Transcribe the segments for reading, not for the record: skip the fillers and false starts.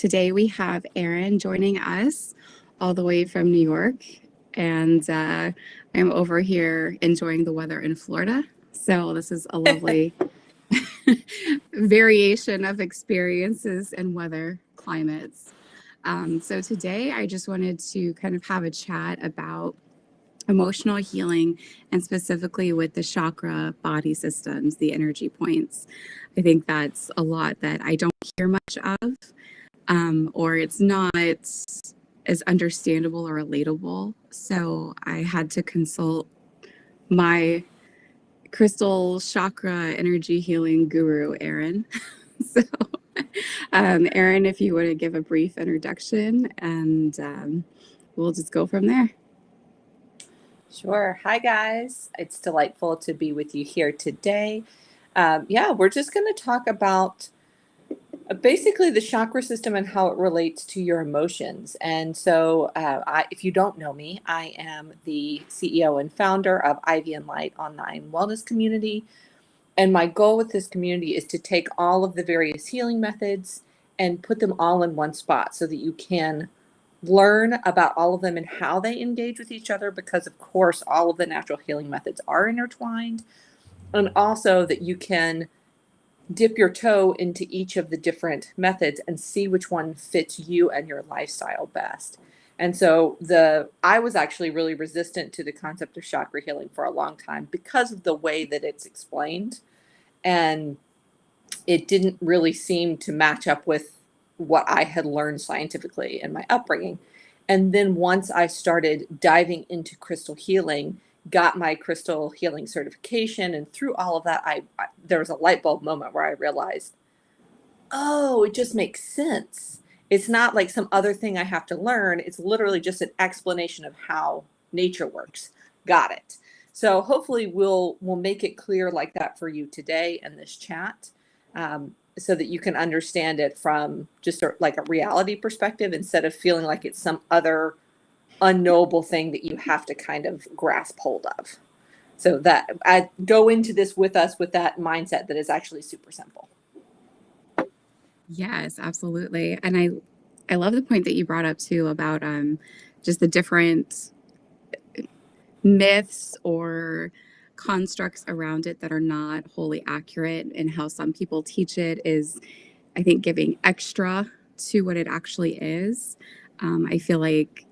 today we have ERIN joining us all the way from New York, and I'm over here enjoying the weather in Florida. So this is a lovely variation of experiences and weather climates. So today I just wanted to kind of have a chat about emotional healing and specifically with the chakra body systems, the energy points. I think that's a lot that I don't hear much of, or it's not as understandable or relatable. So I had to consult my crystal chakra energy healing guru, ERIN. So, ERIN, if you want to give a brief introduction, and we'll just go from there. Sure. Hi, guys. It's delightful to be with you here today. We're just going to talk about basically the chakra system and how it relates to your emotions. And so if you don't know me, I am the CEO and founder of Ivy and Light Online Wellness Community. And my goal with this community is to take all of the various healing methods and put them all in one spot so that you can learn about all of them and how they engage with each other, because of course all of the natural healing methods are intertwined, and also that you can dip your toe into each of the different methods and see which one fits you and your lifestyle best. And so I was actually really resistant to the concept of chakra healing for a long time because of the way that it's explained, and it didn't really seem to match up with what I had learned scientifically in my upbringing. And then once I started diving into crystal healing, got my crystal healing certification, and through all of that, there was a light bulb moment where I realized, oh, it just makes sense. It's not like some other thing I have to learn. It's literally just an explanation of how nature works. Got it. So hopefully we'll make it clear like that for you today in this chat. So that you can understand it from just like a reality perspective, instead of feeling like it's some other unknowable thing that you have to kind of grasp hold of. So that I go into this with us with that mindset that is actually super simple. Yes, absolutely. And I love the point that you brought up too about just the different myths or constructs around it that are not wholly accurate, and how some people teach it is, I think, giving extra to what it actually is. I feel like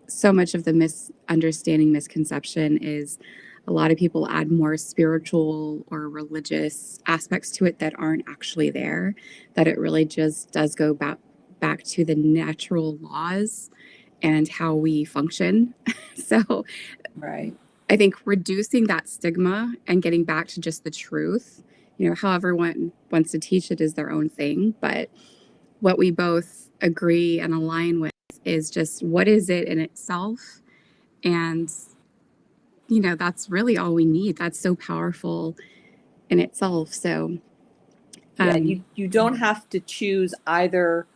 so much of the misunderstanding, misconception is a lot of people add more spiritual or religious aspects to it that aren't actually there, that it really just does go back to the natural laws and how we function. So Right. I think reducing that stigma and getting back to just the truth, however one wants to teach it is their own thing. But what we both agree and align with is just what is it in itself. And, that's really all we need. That's so powerful in itself. So, you don't have to choose either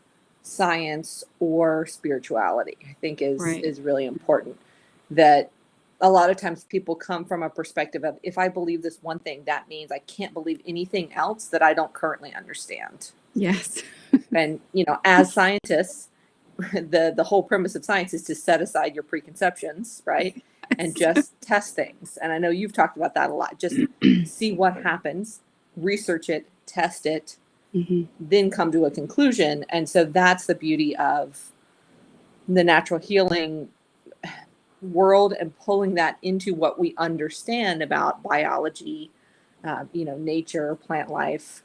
science or spirituality, I think is really important. That a lot of times people come from a perspective of, if I believe this one thing, that means I can't believe anything else that I don't currently understand. Yes. And, as scientists, the whole premise of science is to set aside your preconceptions, right? Yes. And just test things. And I know you've talked about that a lot. Just see what happens, research it, test it, then come to a conclusion. And so that's the beauty of the natural healing world, and pulling that into what we understand about biology, nature, plant life,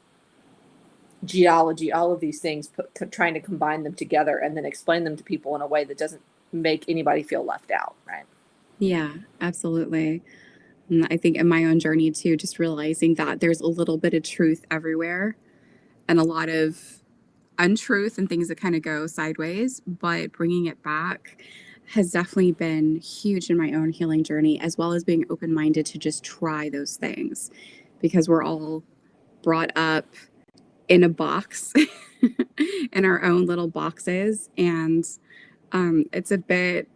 geology, all of these things, trying to combine them together and then explain them to people in a way that doesn't make anybody feel left out, right? Yeah, absolutely. And I think in my own journey too, just realizing that there's a little bit of truth everywhere and a lot of untruth and things that kind of go sideways, but bringing it back has definitely been huge in my own healing journey, as well as being open-minded to just try those things, because we're all brought up in a box in our own little boxes. And it's a bit,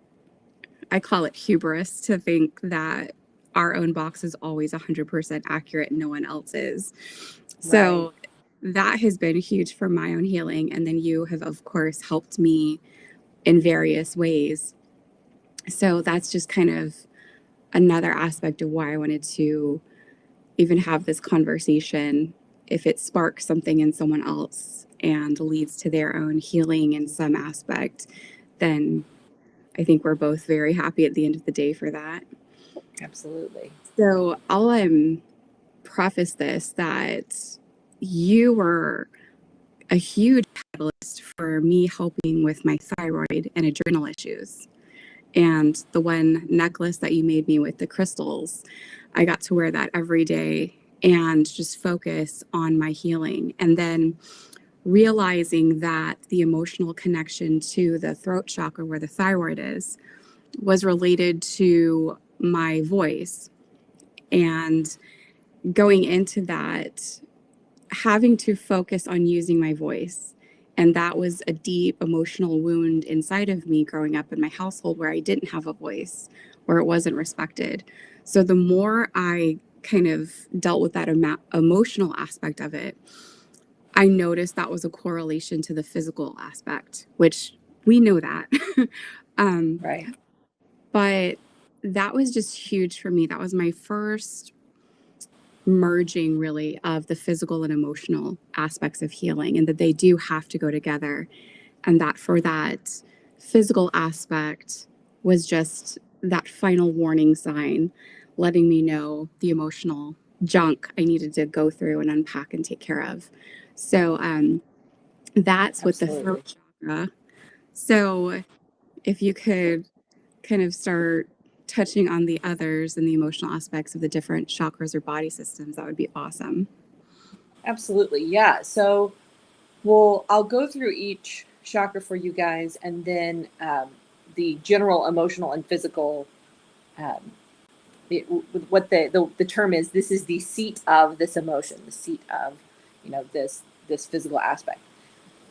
I call it hubris, to think that our own box is always 100% accurate and no one else is. So that has been huge for my own healing. And then you have, of course, helped me in various ways. So that's just kind of another aspect of why I wanted to even have this conversation. If it sparks something in someone else and leads to their own healing in some aspect, then I think we're both very happy at the end of the day for that. Absolutely. So I'll preface this that you were a huge catalyst for me helping with my thyroid and adrenal issues. And the one necklace that you made me with the crystals, I got to wear that every day and just focus on my healing. And then realizing that the emotional connection to the throat chakra, where the thyroid is, was related to my voice. And going into that, having to focus on using my voice. And that was a deep emotional wound inside of me growing up in my household where I didn't have a voice, where it wasn't respected. So the more I kind of dealt with that emotional aspect of it, I noticed that was a correlation to the physical aspect, which we know that. Right. But that was just huge for me. That was my first merging really of the physical and emotional aspects of healing, and that they do have to go together. And that for that physical aspect was just that final warning sign, letting me know the emotional junk I needed to go through and unpack and take care of. So that's with the Absolutely. throat chakra. So if you could kind of start touching on the others and the emotional aspects of the different chakras or body systems, that would be awesome. Absolutely. Yeah. So, I'll go through each chakra for you guys, and then the general emotional and physical. Um, what the term is, this is the seat of this emotion, the seat of, this physical aspect.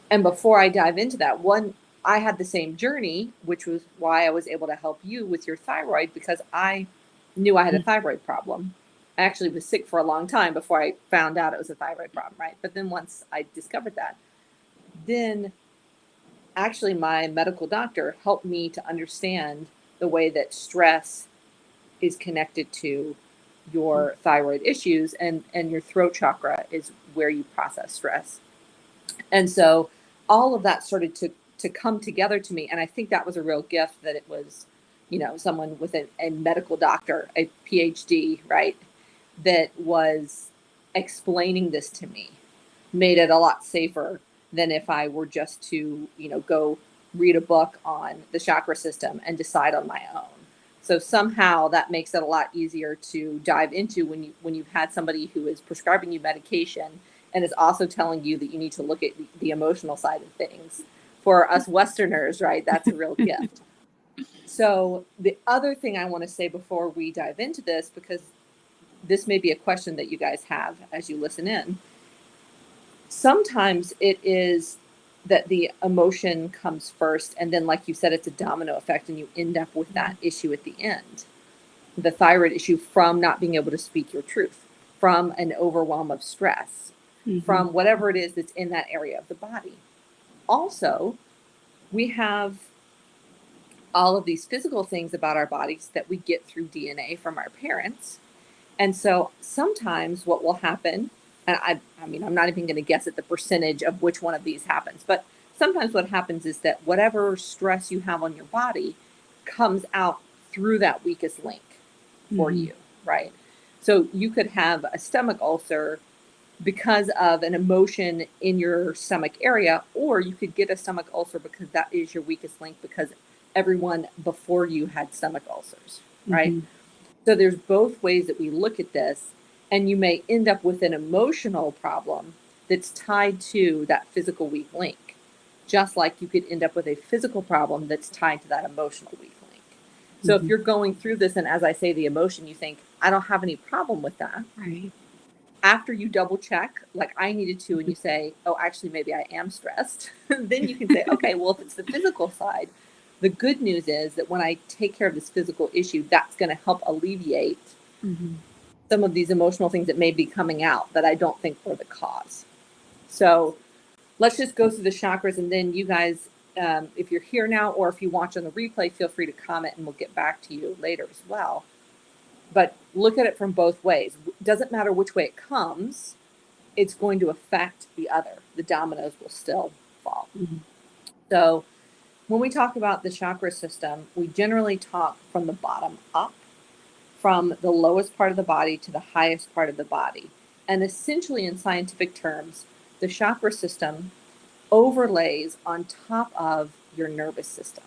And before I dive into that one, I had the same journey, which was why I was able to help you with your thyroid, because I knew I had a thyroid problem. I actually was sick for a long time before I found out it was a thyroid problem, right? But then once I discovered that, then actually my medical doctor helped me to understand the way that stress is connected to your thyroid issues, and your throat chakra is where you process stress. And so all of that started to come together to me. And I think that was a real gift, that it was, someone with a medical doctor, a PhD, right, that was explaining this to me, made it a lot safer than if I were just to, go read a book on the chakra system and decide on my own. So somehow that makes it a lot easier to dive into when you've had somebody who is prescribing you medication and is also telling you that you need to look at the emotional side of things. For us Westerners, right, that's a real gift. So the other thing I want to say before we dive into this, because this may be a question that you guys have as you listen in, sometimes it is that the emotion comes first, and then, like you said, it's a domino effect, and you end up with that issue at the end. The thyroid issue from not being able to speak your truth, from an overwhelm of stress, from whatever it is that's in that area of the body. Also, we have all of these physical things about our bodies that we get through DNA from our parents. And so sometimes what will happen, and I mean, I'm not even going to guess at the percentage of which one of these happens, but sometimes what happens is that whatever stress you have on your body comes out through that weakest link for you, right? So you could have a stomach ulcer because of an emotion in your stomach area, or you could get a stomach ulcer because that is your weakest link, because everyone before you had stomach ulcers, right? So there's both ways that we look at this, and you may end up with an emotional problem that's tied to that physical weak link, just like you could end up with a physical problem that's tied to that emotional weak link. So if you're going through this, and as I say, the emotion, you think, I don't have any problem with that. Right. After you double check, like I needed to, and you say, oh, actually, maybe I am stressed, then you can say, okay, well, if it's the physical side, the good news is that when I take care of this physical issue, that's going to help alleviate some of these emotional things that may be coming out that I don't think were the cause. So let's just go through the chakras, and then you guys, if you're here now or if you watch on the replay, feel free to comment and we'll get back to you later as well. But look at it from both ways. Doesn't matter which way it comes, it's going to affect the other. The dominoes will still fall. Mm-hmm. So when we talk about the chakra system, we generally talk from the bottom up, from the lowest part of the body to the highest part of the body. And essentially, in scientific terms, the chakra system overlays on top of your nervous system.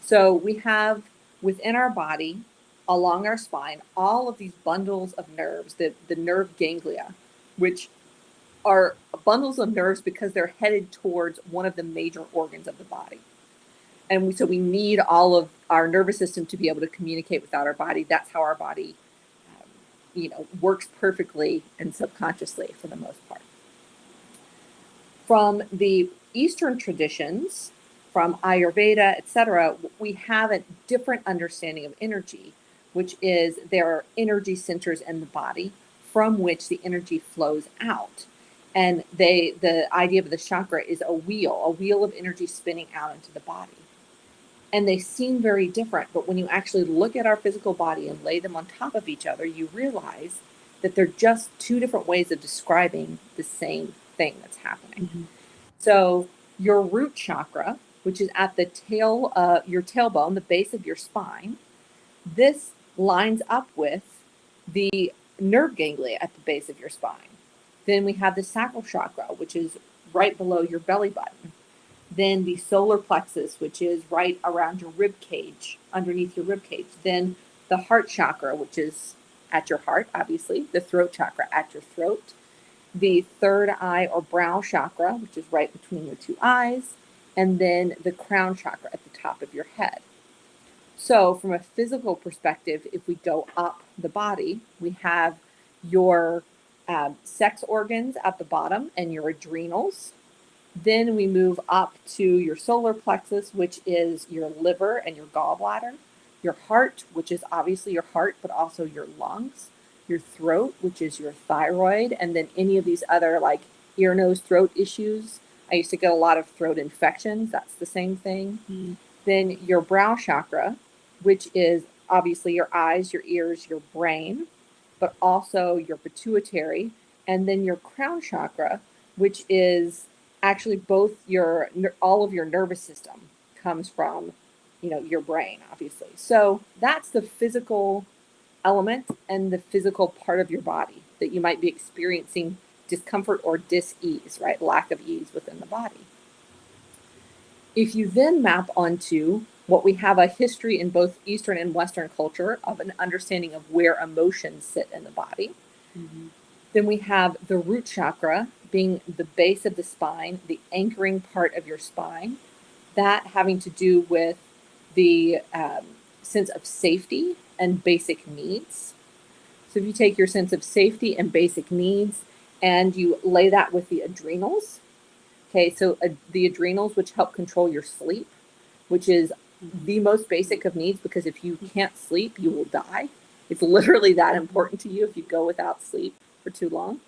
So we have within our body, along our spine, all of these bundles of nerves, the nerve ganglia, which are bundles of nerves because they're headed towards one of the major organs of the body. And so we need all of our nervous system to be able to communicate with our body. That's how our body, works perfectly and subconsciously for the most part. From the Eastern traditions, from Ayurveda, etc., we have a different understanding of energy, which is there are energy centers in the body from which the energy flows out. And the idea of the chakra is a wheel of energy spinning out into the body. And they seem very different, but when you actually look at our physical body and lay them on top of each other, you realize that they're just two different ways of describing the same thing that's happening. Mm-hmm. So your root chakra, which is at the tail, your tailbone, the base of your spine, this lines up with the nerve ganglia at the base of your spine. Then we have the sacral chakra, which is right below your belly button. Then the solar plexus, which is right around your rib cage, underneath your rib cage. Then the heart chakra, which is at your heart, obviously. The throat chakra at your throat. The third eye or brow chakra, which is right between your two eyes. And then the crown chakra at the top of your head. So from a physical perspective, if we go up the body, we have your sex organs at the bottom and your adrenals. Then we move up to your solar plexus, which is your liver and your gallbladder, your heart, which is obviously your heart, but also your lungs, your throat, which is your thyroid, and then any of these other like ear, nose, throat issues. I used to get a lot of throat infections. That's the same thing. Mm-hmm. Then your brow chakra, which is obviously your eyes, your ears, your brain, but also your pituitary, and then your crown chakra, which is actually both all of your nervous system comes from, your brain, obviously. So that's the physical element and the physical part of your body that you might be experiencing discomfort or dis-ease, right? Lack of ease within the body. If you then map onto what we have a history in both Eastern and Western culture of an understanding of where emotions sit in the body, mm-hmm. Then we have the root chakra being the base of the spine, the anchoring part of your spine, that having to do with the sense of safety and basic needs. So if you take your sense of safety and basic needs and you lay that with the adrenals, okay, so the adrenals, which help control your sleep, which is the most basic of needs, because if you can't sleep, you will die. It's literally that important to you if you go without sleep for too long.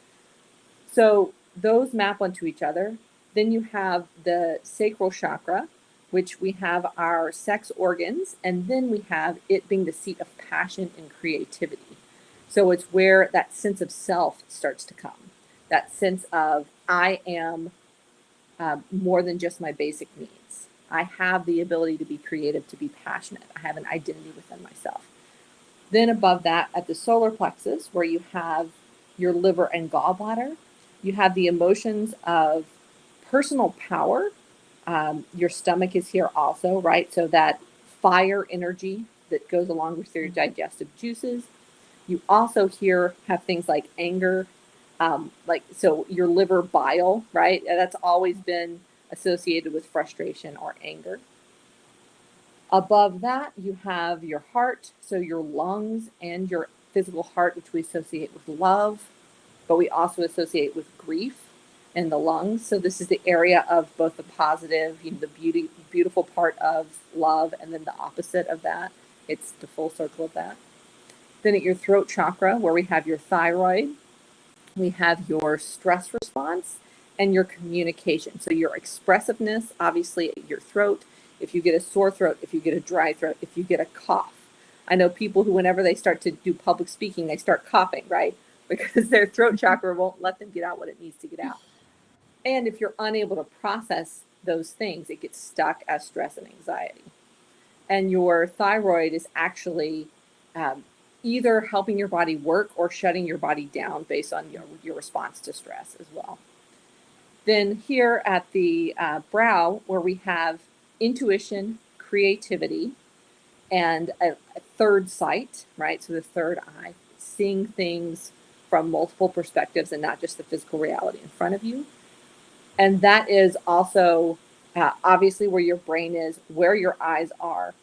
So those map onto each other. Then you have the sacral chakra, which we have our sex organs, and then we have it being the seat of passion and creativity. So it's where that sense of self starts to come. That sense of I am more than just my basic needs. I have the ability to be creative, to be passionate. I have an identity within myself. Then above that, at the solar plexus, where you have your liver and gallbladder, you have the emotions of personal power. Your stomach is here also, right? So that fire energy that goes along with your digestive juices. You also here have things like anger, so your liver bile, right? That's always been associated with frustration or anger. Above that, you have your heart, so your lungs and your physical heart, which we associate with love, but we also associate with grief in the lungs. So this is the area of both the positive, the beautiful part of love, and then the opposite of that. It's the full circle of that. Then at your throat chakra, where we have your thyroid, we have your stress response, and your communication. So your expressiveness, obviously your throat, if you get a sore throat, if you get a dry throat, if you get a cough. I know people who, whenever they start to do public speaking, they start coughing, right? Because their throat chakra won't let them get out what it needs to get out. And if you're unable to process those things, it gets stuck as stress and anxiety. And your thyroid is actually either helping your body work or shutting your body down based on your response to stress as well. Then here at the brow, where we have intuition, creativity, and a third sight, right? So the third eye, seeing things from multiple perspectives and not just the physical reality in front of you. And that is also obviously where your brain is, where your eyes are,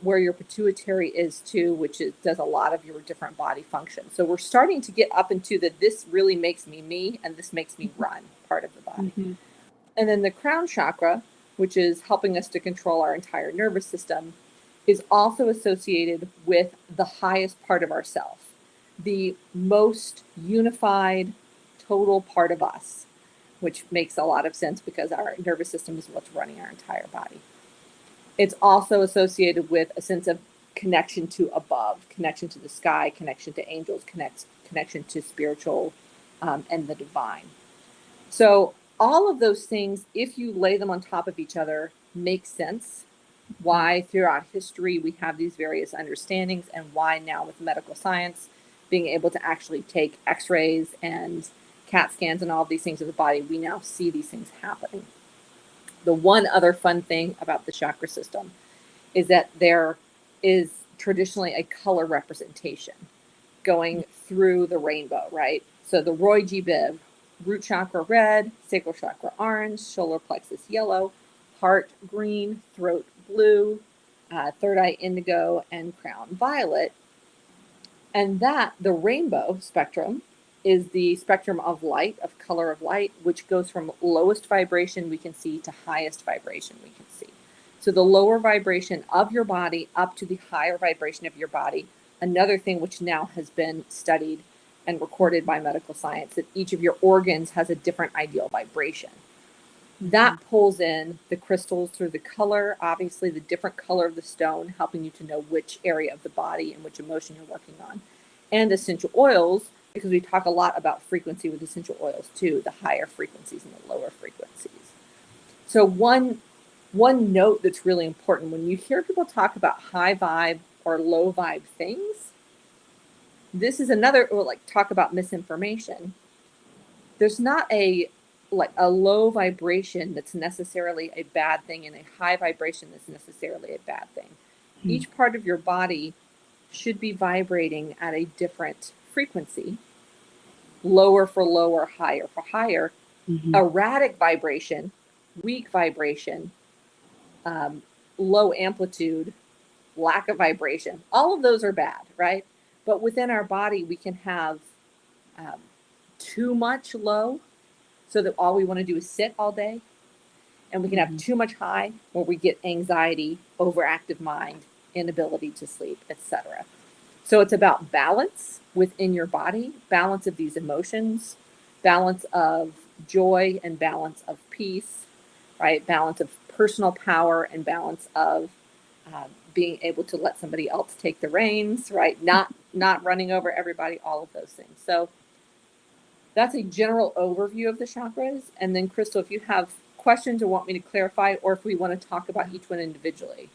where your pituitary is too, which does a lot of your different body functions. So we're starting to get up into the this really makes me me and this makes me run part of the body. Mm-hmm. And then the crown chakra, which is helping us to control our entire nervous system, is also associated with the highest part of ourself, the most unified, total part of us, which makes a lot of sense because our nervous system is what's running our entire body. It's also associated with a sense of connection to above, connection to the sky, connection to angels, connection to spiritual and the divine. So all of those things, if you lay them on top of each other, make sense. Why throughout history we have these various understandings, and why now with medical science being able to actually take x-rays and CAT scans and all of these things of the body, we now see these things happening. The one other fun thing about the chakra system is that there is traditionally a color representation going through the rainbow, right? So the Roy G. Biv, root chakra red, sacral chakra orange, solar plexus yellow, heart green, throat blue, third eye indigo, and crown violet. And that, the rainbow spectrum, is the spectrum of light, of color of light, which goes from lowest vibration we can see to highest vibration we can see. So the lower vibration of your body up to the higher vibration of your body. Another thing which now has been studied and recorded by medical science, that each of your organs has a different ideal vibration. That pulls in the crystals through the color, obviously the different color of the stone, helping you to know which area of the body and which emotion you're working on. And essential oils, because we talk a lot about frequency with essential oils too, the higher frequencies and the lower frequencies. So one note that's really important when you hear people talk about high vibe or low vibe things, this is another, or like talk about misinformation. There's not a low vibration that's necessarily a bad thing and a high vibration that's necessarily a bad thing. Mm-hmm. Each part of your body should be vibrating at a different frequency, lower for lower, higher for higher. Mm-hmm. Erratic vibration, weak vibration, low amplitude, lack of vibration, all of those are bad, right? But within our body, we can have too much low, so that all we want to do is sit all day. And we can have too much high, where we get anxiety, overactive mind, inability to sleep, etc. So it's about balance within your body, balance of these emotions, balance of joy and balance of peace, right? Balance of personal power and balance of being able to let somebody else take the reins, right? Not running over everybody, all of those things. So that's a general overview of the chakras. And then, Crystal, if you have questions or want me to clarify, or if we want to talk about each one individually,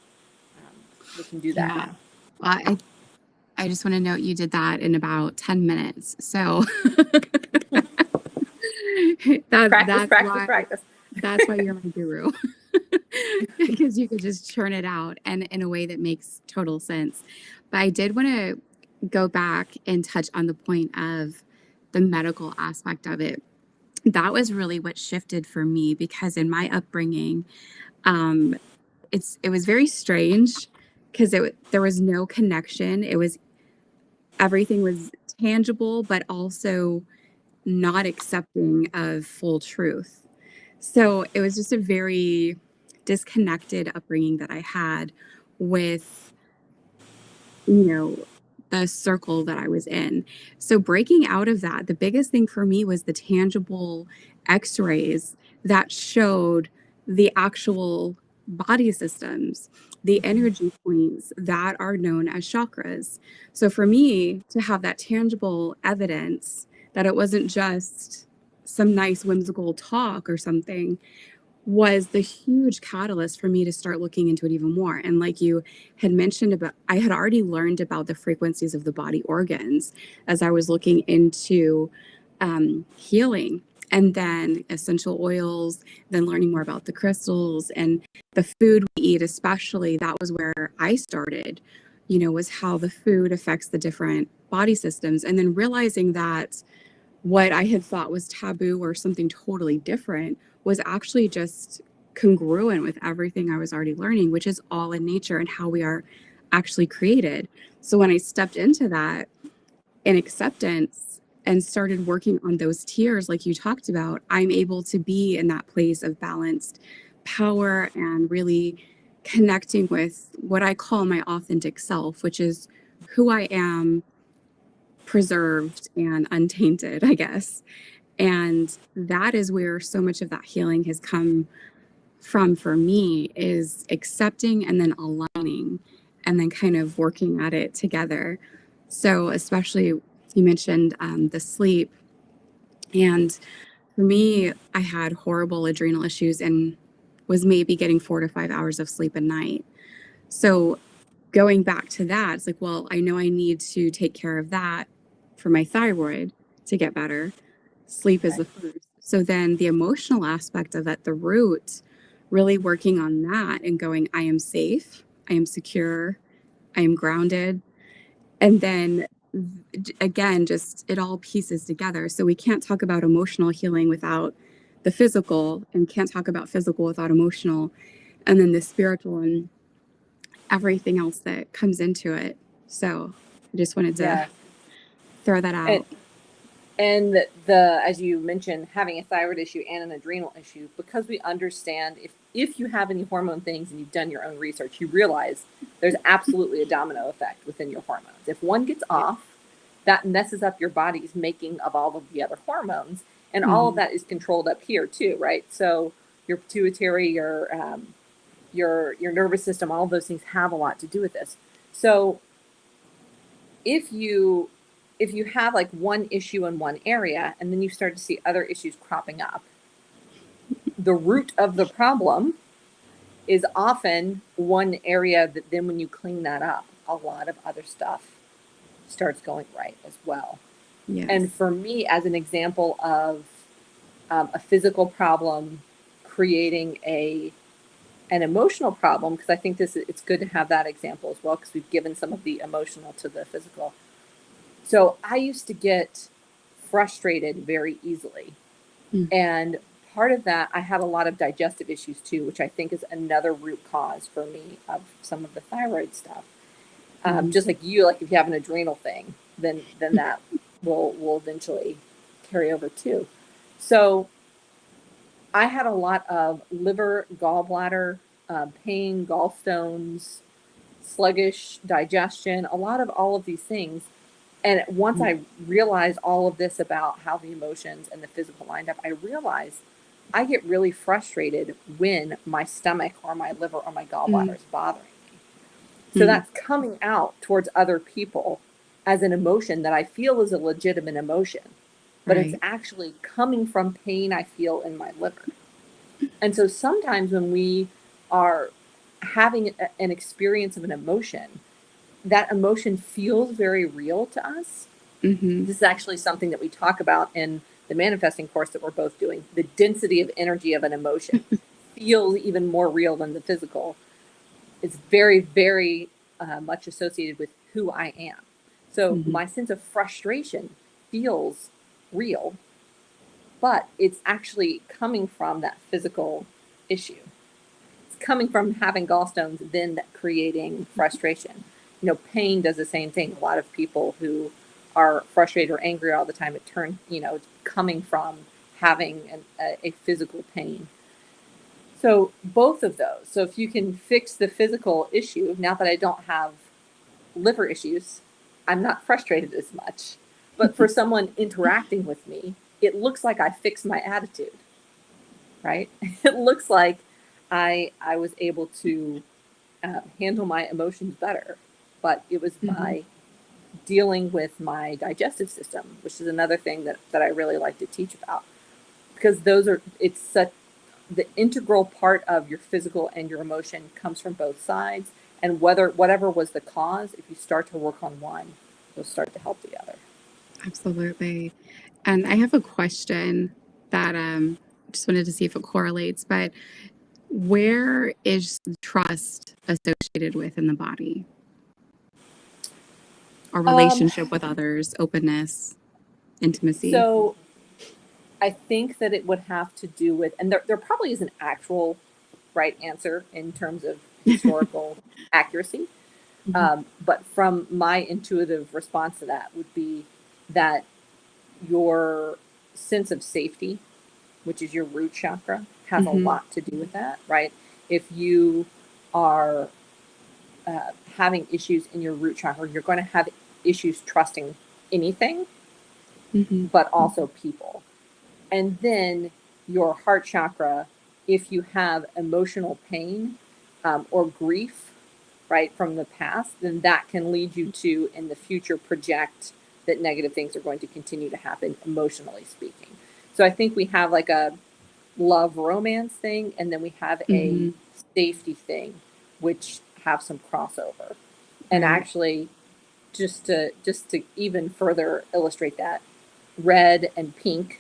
we can do that. Yeah. Well, I just want to note you did that in about 10 minutes. So practice. That's why you're my guru. Because you could just churn it out and in a way that makes total sense. But I did want to go back and touch on the point of the medical aspect of it. That was really what shifted for me, because in my upbringing, it was very strange, because there was no connection. Everything was tangible, but also not accepting of full truth. So it was just a very disconnected upbringing that I had with, the circle that I was in. So breaking out of that, the biggest thing for me was the tangible x-rays that showed the actual body systems, the energy points that are known as chakras. So for me to have that tangible evidence that it wasn't just some nice whimsical talk or something was the huge catalyst for me to start looking into it even more. And like you had mentioned about, I had already learned about the frequencies of the body organs as I was looking into healing, and then essential oils, then learning more about the crystals and the food we eat, especially. That was where I started, was how the food affects the different body systems. And then realizing that what I had thought was taboo or something totally different was actually just congruent with everything I was already learning, which is all in nature and how we are actually created. So when I stepped into that in acceptance and started working on those tiers, like you talked about, I'm able to be in that place of balanced power and really connecting with what I call my authentic self, which is who I am, preserved and untainted, I guess. And that is where so much of that healing has come from for me, is accepting and then aligning and then kind of working at it together. So especially you mentioned the sleep. And for me, I had horrible adrenal issues and was maybe getting 4 to 5 hours of sleep a night. So going back to that, it's like, well, I know I need to take care of that for my thyroid to get better. Sleep is the first. So then the emotional aspect of it, the root, really working on that and going, I am safe, I am secure, I am grounded. And then again, just it all pieces together. So we can't talk about emotional healing without the physical, and can't talk about physical without emotional, and then the spiritual and everything else that comes into it. So I just wanted to throw that out. And the, as you mentioned, having a thyroid issue and an adrenal issue, because we understand if you have any hormone things and you've done your own research, you realize there's absolutely a domino effect within your hormones. If one gets off, that messes up your body's making of all of the other hormones. And all of that is controlled up here too, right? So your pituitary, your nervous system, all of those things have a lot to do with this. So if you have like one issue in one area and then you start to see other issues cropping up, the root of the problem is often one area that then when you clean that up, a lot of other stuff starts going right as well. Yes. And for me, as an example of a physical problem creating an emotional problem, because I think it's good to have that example as well, because we've given some of the emotional to the physical. So I used to get frustrated very easily. And part of that, I had a lot of digestive issues too, which I think is another root cause for me of some of the thyroid stuff. Just like you, like if you have an adrenal thing, then that will eventually carry over too. So I had a lot of liver, gallbladder, pain, gallstones, sluggish digestion, a lot of all of these things. And once I realized all of this about how the emotions and the physical lined up, I realized I get really frustrated when my stomach or my liver or my gallbladder is bothering me. So that's coming out towards other people as an emotion that I feel is a legitimate emotion, but it's actually coming from pain I feel in my liver. And so sometimes when we are having an experience of an emotion, that emotion feels very real to us. This is actually something that we talk about in the manifesting course that we're both doing. The density of energy of an emotion feels even more real than the physical. It's very, very much associated with who I am. So my sense of frustration feels real, but it's actually coming from that physical issue. It's coming from having gallstones, then creating frustration. Pain does the same thing. A lot of people who are frustrated or angry all the time, it's coming from having a physical pain. So both of those. So if you can fix the physical issue, now that I don't have liver issues, I'm not frustrated as much. But for someone interacting with me, it looks like I fixed my attitude, right? It looks like I was able to handle my emotions better, but it was by dealing with my digestive system, which is another thing that I really like to teach about, because it's such the integral part of your physical and your emotion comes from both sides. And whatever was the cause, if you start to work on one, you'll start to help the other. Absolutely. And I have a question that just wanted to see if it correlates, but where is trust associated with in the body? Or relationship with others, openness, intimacy? So I think that it would have to do with, and there probably is an actual right answer in terms of historical accuracy. But from my intuitive response to that would be that your sense of safety, which is your root chakra, has a lot to do with that, right? If you are having issues in your root chakra, you're going to have issues trusting anything, but also people. And then your heart chakra, if you have emotional pain or grief, right, from the past, then that can lead you to, in the future, project that negative things are going to continue to happen, emotionally speaking. So I think we have like a love romance thing, and then we have a safety thing, which have some crossover. And actually, just to even further illustrate that, red and pink,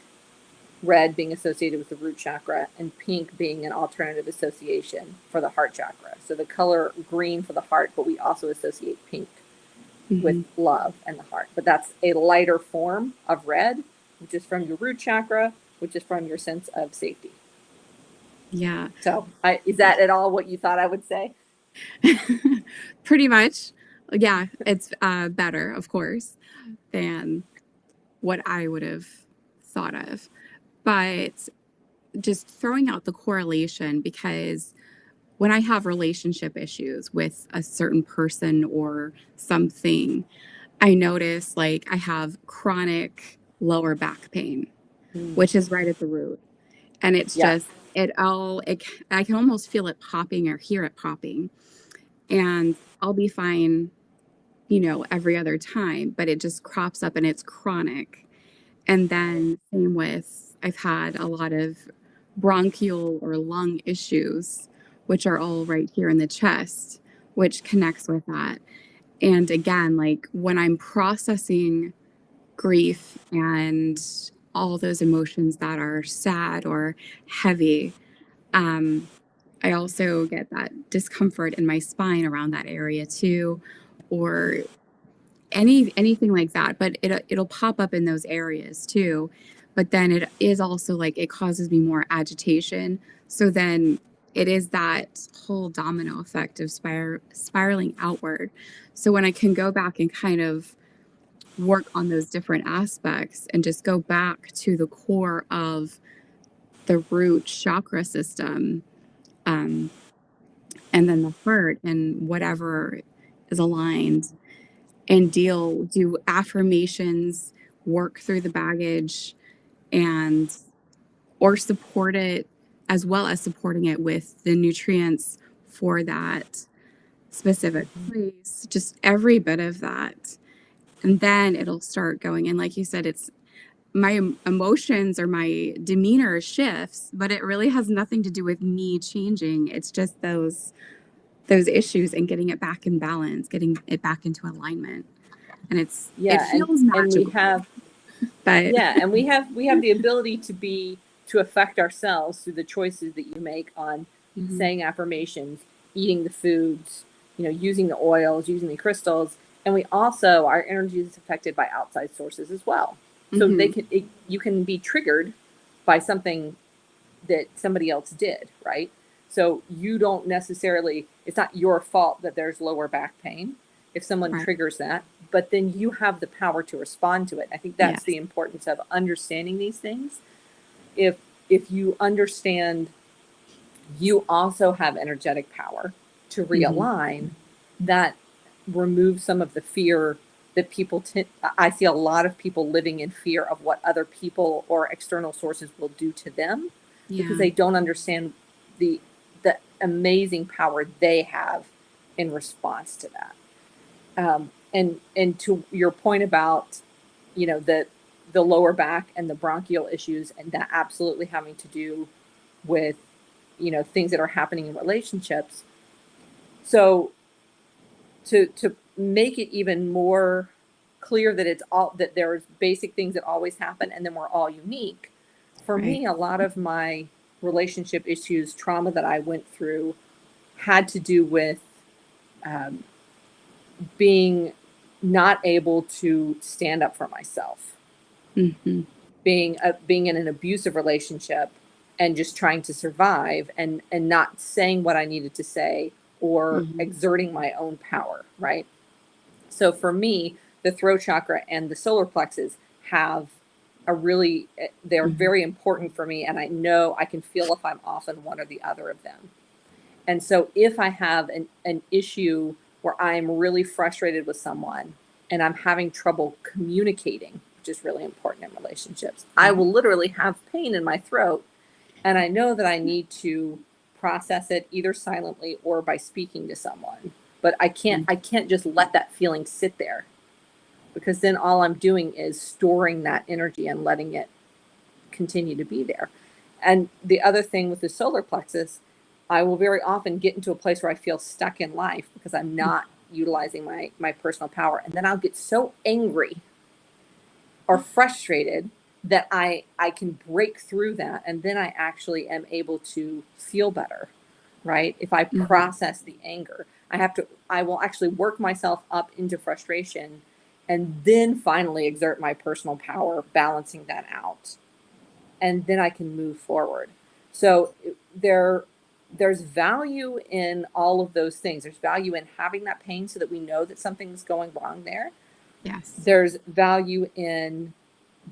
red being associated with the root chakra and pink being an alternative association for the heart chakra. So the color green for the heart, but we also associate pink with love and the heart. But that's a lighter form of red, which is from your root chakra, which is from your sense of safety. Yeah. So is that at all what you thought I would say? Pretty much. Yeah, it's better, of course, than what I would have thought of. But just throwing out the correlation, because when I have relationship issues with a certain person or something, I notice like I have chronic lower back pain, which is right at the root. And it's just, I can almost feel it popping or hear it popping. And I'll be fine, every other time, but it just crops up and it's chronic. And then same with, I've had a lot of bronchial or lung issues, which are all right here in the chest, which connects with that. And again, like when I'm processing grief and all those emotions that are sad or heavy, I also get that discomfort in my spine around that area too, or anything like that. But it'll pop up in those areas too. But then it is also like it causes me more agitation. So then it is that whole domino effect of spiraling outward. So when I can go back and kind of work on those different aspects and just go back to the core of the root chakra system, and then the heart and whatever is aligned, and do affirmations, work through the baggage, and or support it, as well as supporting it with the nutrients for that specific place, just every bit of that. And then it'll start going. And like you said, it's my emotions or my demeanor shifts, but it really has nothing to do with me changing. It's just those issues and getting it back in balance, getting it back into alignment. And it feels magical. And we have the ability to affect ourselves through the choices that you make on saying affirmations, eating the foods, using the oils, using the crystals. And we also, our energy is affected by outside sources as well. So you can be triggered by something that somebody else did, right? So you don't necessarily, it's not your fault that there's lower back pain if someone triggers that, but then you have the power to respond to it. I think that's the importance of understanding these things. If you understand you also have energetic power to realign, that removes some of the fear that I see a lot of people living in fear of what other people or external sources will do to them because they don't understand the amazing power they have in response to that. And to your point about, the lower back and the bronchial issues, and that absolutely having to do with, things that are happening in relationships. So to make it even more clear that there's basic things that always happen and then we're all unique. For me, a lot of my relationship issues, trauma that I went through had to do with being not able to stand up for myself, being in an abusive relationship and just trying to survive and not saying what I needed to say or exerting my own power, right? So for me, the throat chakra and the solar plexus have they're very important for me. And I know I can feel if I'm off in one or the other of them. And so if I have an issue where I'm really frustrated with someone and I'm having trouble communicating, which is really important in relationships, I will literally have pain in my throat. And I know that I need to process it either silently or by speaking to someone. But I can't just let that feeling sit there, because then all I'm doing is storing that energy and letting it continue to be there. And the other thing with the solar plexus, I will very often get into a place where I feel stuck in life because I'm not utilizing my personal power. And then I'll get so angry or frustrated that I can break through that. And then I actually am able to feel better, right? If I process the anger, I will actually work myself up into frustration and then finally exert my personal power, balancing that out. And then I can move forward. So there's value in all of those things. There's value in having that pain so that we know that something's going wrong there. Yes. There's value in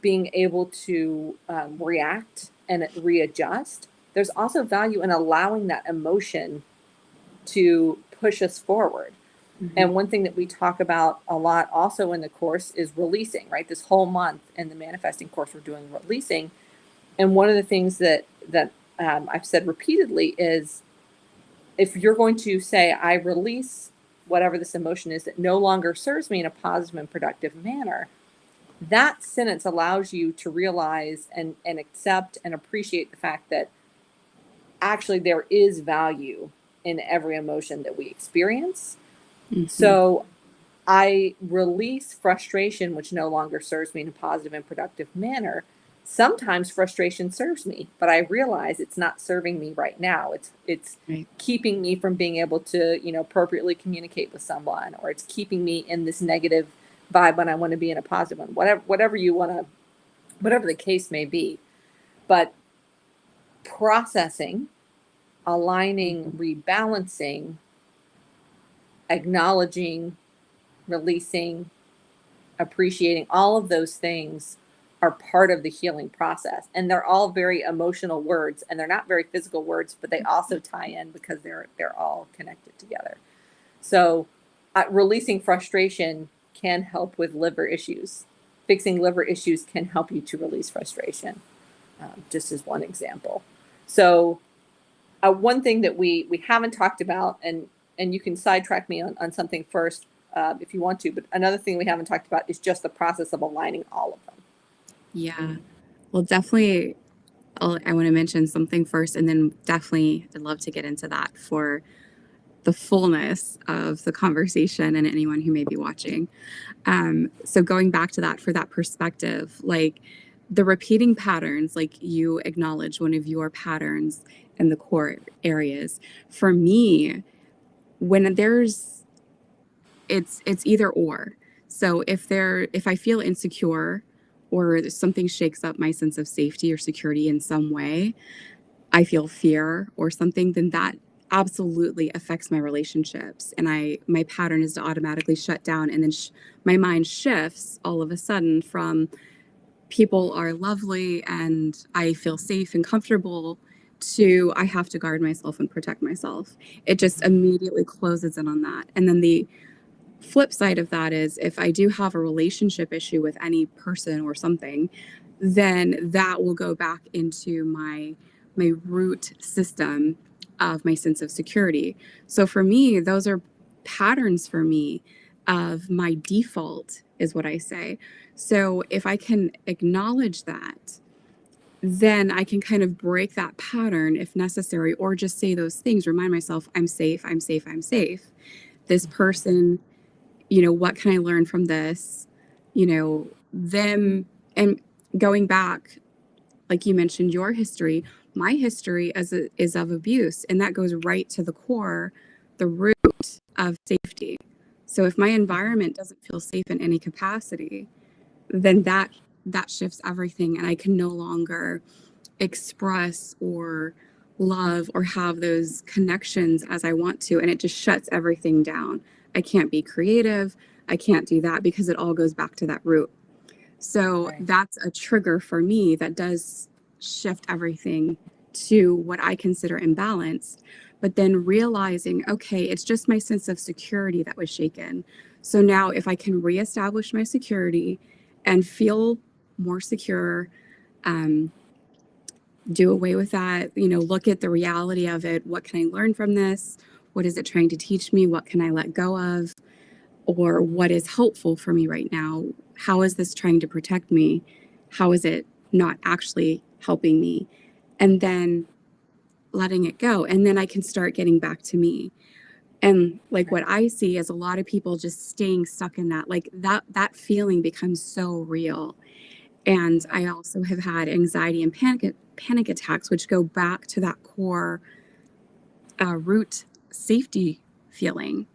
being able to react and readjust. There's also value in allowing that emotion to push us forward. And one thing that we talk about a lot also in the course is releasing, right? This whole month in the manifesting course, we're doing releasing. And one of the things that I've said repeatedly is, if you're going to say, I release whatever this emotion is that no longer serves me in a positive and productive manner, that sentence allows you to realize and accept and appreciate the fact that actually there is value in every emotion that we experience. So I release frustration, which no longer serves me in a positive and productive manner. Sometimes frustration serves me, but I realize it's not serving me right now. It's keeping me from being able to, appropriately communicate with someone, or it's keeping me in this negative vibe when I want to be in a positive one, whatever the case may be. But processing, aligning, rebalancing, acknowledging, releasing, appreciating, all of those things are part of the healing process. And they're all very emotional words, and they're not very physical words, but they also tie in because they're all connected together. So releasing frustration can help with liver issues. Fixing liver issues can help you to release frustration, just as one example. So one thing that we haven't talked about, and you can sidetrack me on something first if you want to, but another thing we haven't talked about is just the process of aligning all of them. Yeah. Well, definitely, I want to mention something first, and then definitely I'd love to get into that for the fullness of the conversation and anyone who may be watching. So going back to that, for that perspective, like the repeating patterns, like you acknowledge one of your patterns in the core areas. For me, when it's either or. So if I feel insecure or something shakes up my sense of safety or security in some way, I feel fear or something, then that absolutely affects my relationships. And my pattern is to automatically shut down, and then my mind shifts all of a sudden from people are lovely and I feel safe and comfortable to I have to guard myself and protect myself. It just immediately closes in on that. And then flip side of that is if I do have a relationship issue with any person or something, then that will go back into my root system of my sense of security. So for me, those are patterns for me of my default, is what I say. So if I can acknowledge that, then I can kind of break that pattern if necessary, or just say those things, remind myself, I'm safe, I'm safe, I'm safe. This person, what can I learn from this? Them, and going back, like you mentioned, your history, my history is of abuse, and that goes right to the core, the root of safety. So if my environment doesn't feel safe in any capacity, then that shifts everything, and I can no longer express or love or have those connections as I want to, and it just shuts everything down. I can't be creative. I can't do that because it all goes back to that root. So Right. that's a trigger for me that does shift everything to what I consider imbalanced. But then realizing, okay, it's just my sense of security that was shaken. So now if I can reestablish my security and feel more secure, um, do away with that, look at the reality of it. What can I learn from this? What is it trying to teach me? What can I let go of? Or what is helpful for me right now? How is this trying to protect me? How is it not actually helping me? And then letting it go. And then I can start getting back to me. And like what I see is a lot of people just staying stuck in that, like that feeling becomes so real. And I also have had anxiety and panic attacks, which go back to that core root safety feeling,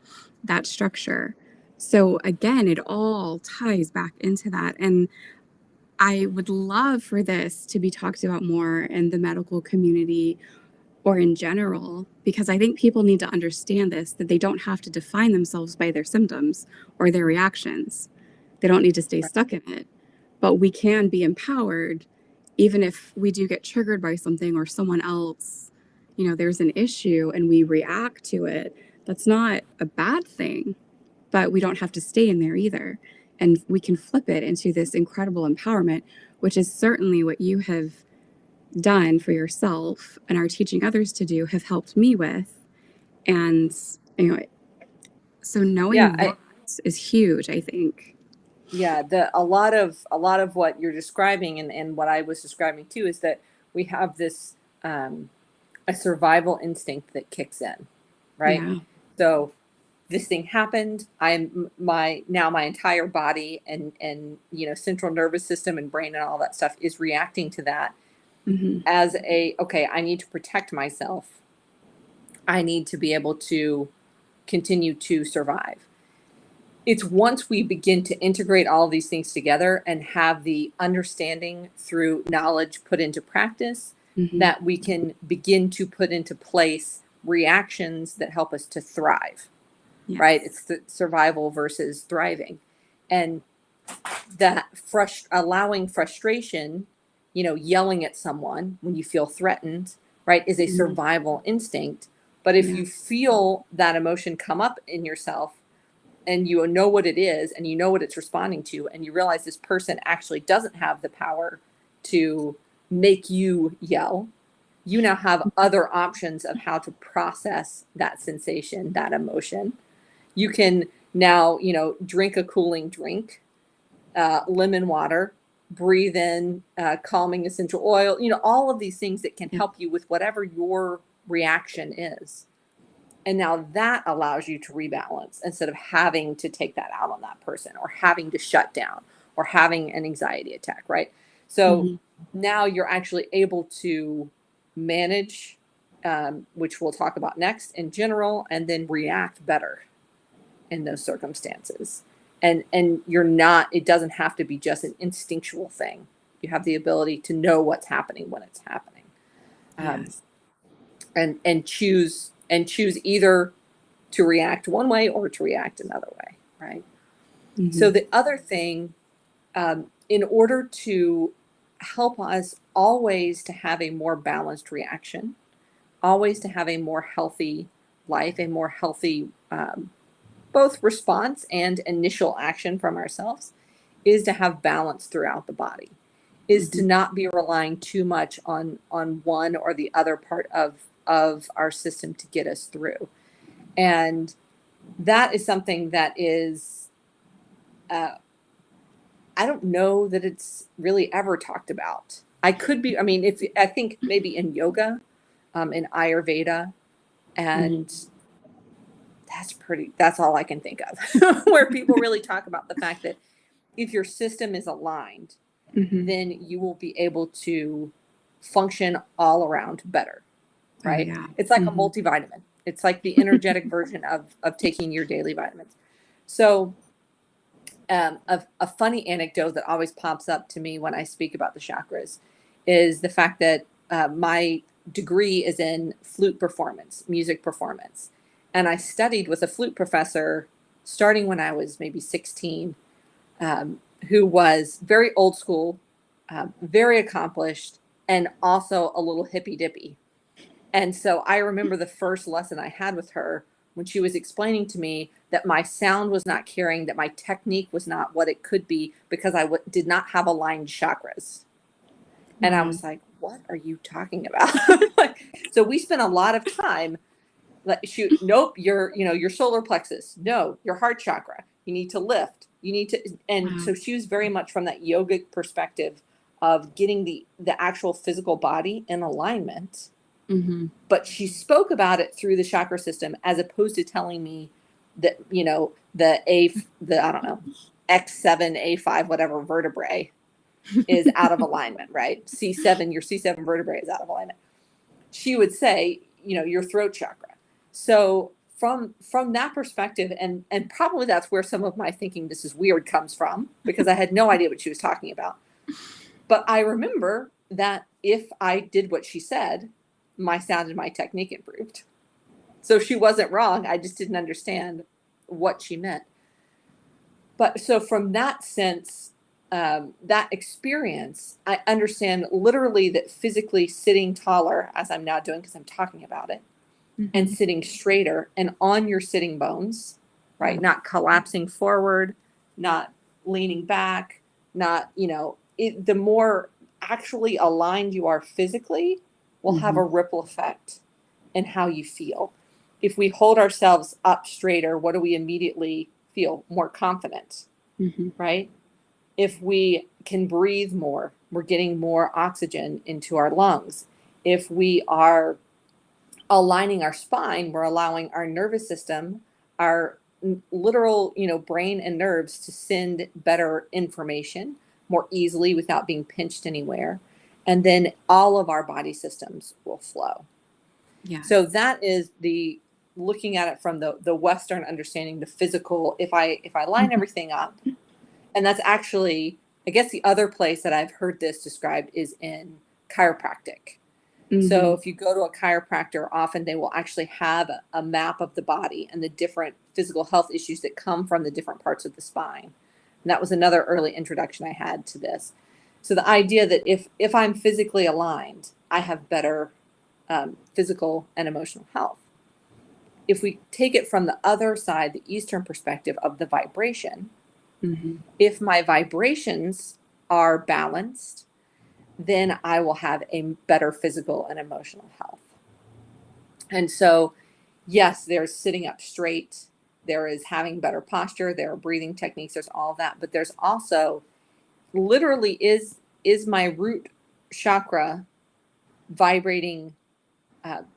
that structure. So again, it all ties back into that. And I would love for this to be talked about more in the medical community or in general, because I think people need to understand this, that they don't have to define themselves by their symptoms or their reactions. They don't need to stay stuck in it. But we can be empowered even if we do get triggered by something or someone else, there's an issue and we react to it. That's not a bad thing, but we don't have to stay in there either. And we can flip it into this incredible empowerment, which is certainly what you have done for yourself and are teaching others to do, have helped me with. And, so knowing Yeah. that is huge, I think. Yeah, a lot of what you're describing and what I was describing too is that we have this a survival instinct that kicks in, right? Yeah. So this thing happened. My entire body and central nervous system and brain and all that stuff is reacting to that Mm-hmm. as okay, I need to protect myself. I need to be able to continue to survive. It's once we begin to integrate all of these things together and have the understanding through knowledge put into practice Mm-hmm. that we can begin to put into place reactions that help us to thrive, right? Yes. It's the survival versus thriving. And that allowing frustration, yelling at someone when you feel threatened, right, is a Mm-hmm. survival instinct. But if Yeah. you feel that emotion come up in yourself, and you know what it is and you know what it's responding to, and you realize this person actually doesn't have the power to make you yell, you now have other options of how to process that sensation, that emotion. You can now drink a cooling drink, lemon water, breathe in calming essential oil, all of these things that can Yeah. help you with whatever your reaction is. And now that allows you to rebalance instead of having to take that out on that person or having to shut down or having an anxiety attack, right? So Mm-hmm. now you're actually able to manage, which we'll talk about next in general, and then react better in those circumstances. And you're not, it doesn't have to be just an instinctual thing. You have the ability to know what's happening when it's happening. Um, Yes. and choose either to react one way or to react another way, right? So Mm-hmm. the other thing, in order to help us always to have a more balanced reaction, always to have a more healthy life, a more healthy both response and initial action from ourselves is to have balance throughout the body, is to not be relying too much on one or the other part of our system to get us through. And that is something that is, I don't know that it's really ever talked about. I think maybe in yoga, in Ayurveda, and that's all I can think of, where people really talk about the fact that if your system is aligned, then you will be able to function all around better, right? Oh, yeah. It's like a multivitamin. It's like the energetic version of taking your daily vitamins. So a funny anecdote that always pops up to me when I speak about the chakras is the fact that my degree is in flute performance, music performance. And I studied with a flute professor starting when I was maybe 16, who was very old school, very accomplished, and also a little hippy dippy. And so I remember the first lesson I had with her when she was explaining to me that my sound was not carrying, that my technique was not what it could be because I did not have aligned chakras. And I was like, what are you talking about? So we spent a lot of time like, nope, your solar plexus. No, your heart chakra. You need to lift. You need to, and so she was very much from that yogic perspective of getting the actual physical body in alignment. But she spoke about it through the chakra system as opposed to telling me that, the I don't know, X7, A5, whatever vertebrae is out of alignment, right? C7, your C7 vertebrae is out of alignment. She would say, your throat chakra. So from that perspective, and probably that's where some of my thinking this is weird comes from, because I had no idea what she was talking about. But I remember that if I did what she said, my sound and my technique improved. So she wasn't wrong. I just didn't understand what she meant. But so from that sense, that experience, I understand literally that physically sitting taller, as I'm now doing because I'm talking about it, and sitting straighter and on your sitting bones, right? Not collapsing forward, not leaning back, not, the more actually aligned you are physically will have a ripple effect in how you feel. If we hold ourselves up straighter, what do we immediately feel? More confident, right? If we can breathe more, we're getting more oxygen into our lungs. If we are aligning our spine, we're allowing our nervous system, our literal, brain and nerves to send better information more easily without being pinched anywhere. And then all of our body systems will flow. Yeah. So that is looking at it from the Western understanding, the physical, if I line everything up. And that's actually, I guess the other place that I've heard this described is in chiropractic. So if you go to a chiropractor, often they will actually have a map of the body and the different physical health issues that come from the different parts of the spine. And that was another early introduction I had to this. So the idea that if I'm physically aligned, I have better physical and emotional health. If we take it from the other side, the Eastern perspective of the vibration, if my vibrations are balanced, then I will have a better physical and emotional health. And so, yes, there's sitting up straight, there is having better posture, there are breathing techniques, there's all of that, but there's also literally is my root chakra vibrating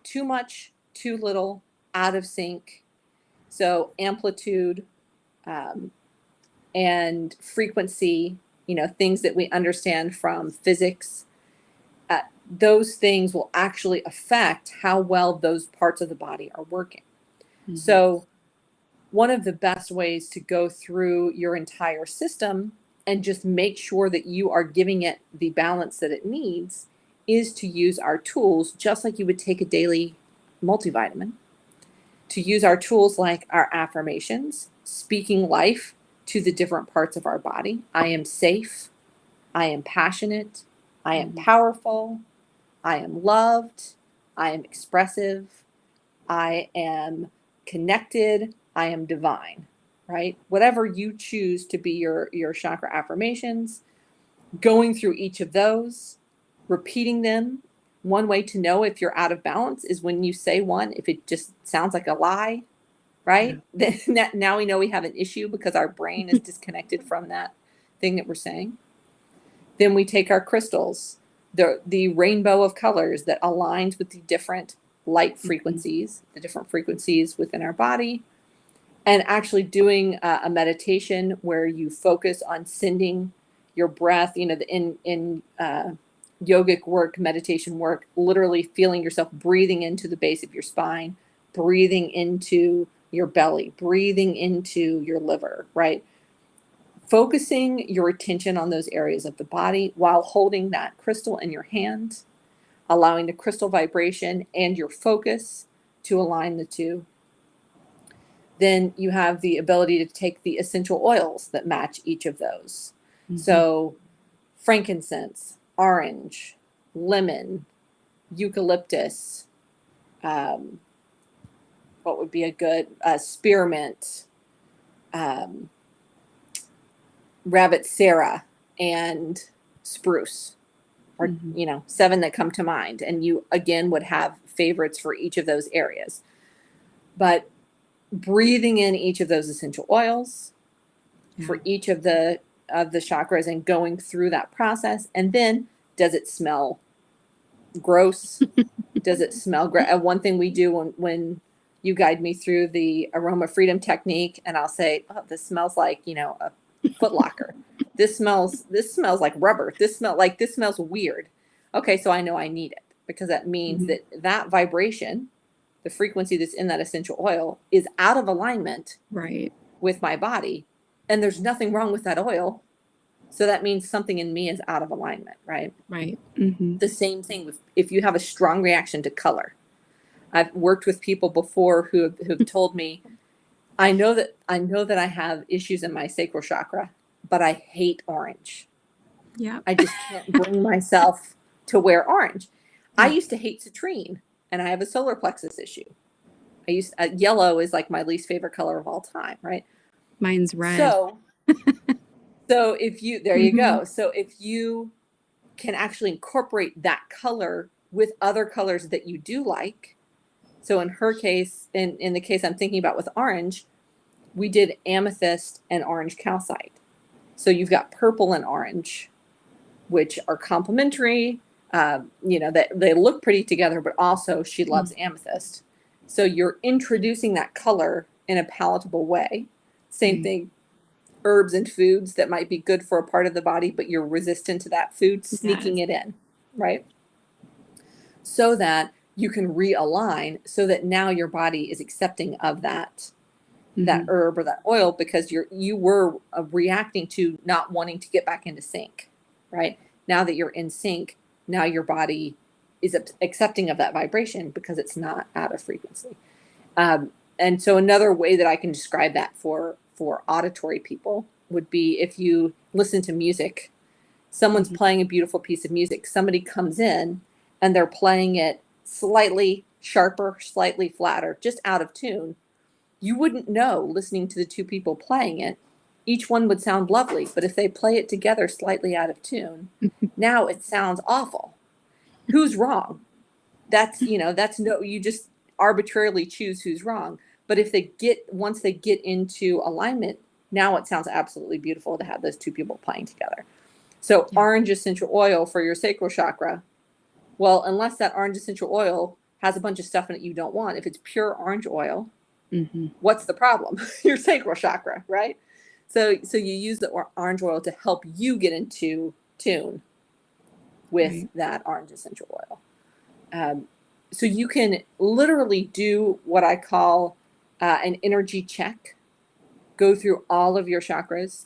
too much, too little, out of sync? So amplitude and frequency, things that we understand from physics, those things will actually affect how well those parts of the body are working. So one of the best ways to go through your entire system and just make sure that you are giving it the balance that it needs is to use our tools, just like you would take a daily multivitamin, to use our tools like our affirmations, speaking life to the different parts of our body. I am safe. I am passionate. I am powerful. I am loved. I am expressive. I am connected. I am divine, right? Whatever you choose to be your chakra affirmations, going through each of those, repeating them. One way to know if you're out of balance is when you say one, if it just sounds like a lie, right? Yeah. Then now we know we have an issue because our brain is disconnected from that thing that we're saying. Then we take our crystals, the rainbow of colors that aligns with the different light frequencies, the different frequencies within our body, and actually doing a meditation where you focus on sending your breath, in yogic work, meditation work, literally feeling yourself breathing into the base of your spine, breathing into your belly, breathing into your liver, right? Focusing your attention on those areas of the body while holding that crystal in your hand, allowing the crystal vibration and your focus to align the two. Then you have the ability to take the essential oils that match each of those. Mm-hmm. So frankincense, orange, lemon, eucalyptus, what would be a good spearmint, rabbit Sarah, and spruce, or 7 that come to mind. And you again would have favorites for each of those areas. But breathing in each of those essential oils for each of the chakras and going through that process. And then, does it smell gross? Does it smell great? One thing we do when you guide me through the aroma freedom technique, and I'll say, oh, this smells like, a Foot Locker. This smells like rubber. This smells weird. Okay, so I know I need it, because that means that vibration, the frequency that's in that essential oil, is out of alignment with my body. And there's nothing wrong with that oil. So that means something in me is out of alignment, right? Right. The same thing if you have a strong reaction to color. I've worked with people before who've told me, I know that I have issues in my sacral chakra, but I hate orange. Yeah. I just can't bring myself to wear orange. I used to hate citrine, and I have a solar plexus issue. Yellow is like my least favorite color of all time, right? Mine's red. So if you, there you go. So if you can actually incorporate that color with other colors that you do like. So in her case, in the case I'm thinking about with orange, we did amethyst and orange calcite. So you've got purple and orange, which are complementary. That they look pretty together, but also she loves amethyst. So you're introducing that color in a palatable way. Same thing, herbs and foods that might be good for a part of the body, but you're resistant to that food, sneaking it in, right? So that you can realign, so that now your body is accepting of that herb or that oil, because you were reacting to not wanting to get back into sync, right? Now that you're in sync, now your body is accepting of that vibration because it's not out of frequency. And so another way that I can describe that for auditory people would be if you listen to music, someone's playing a beautiful piece of music, somebody comes in and they're playing it slightly sharper, slightly flatter, just out of tune. You wouldn't know, listening to the two people playing it, each one would sound lovely, but if they play it together slightly out of tune, now it sounds awful. Who's wrong? You just arbitrarily choose who's wrong. But once they get into alignment, now it sounds absolutely beautiful to have those two people playing together. So orange essential oil for your sacral chakra. Well, unless that orange essential oil has a bunch of stuff in it you don't want, if it's pure orange oil, what's the problem? Your sacral chakra, right? So you use the orange oil to help you get into tune with that orange essential oil. So you can literally do what I call an energy check. Go through all of your chakras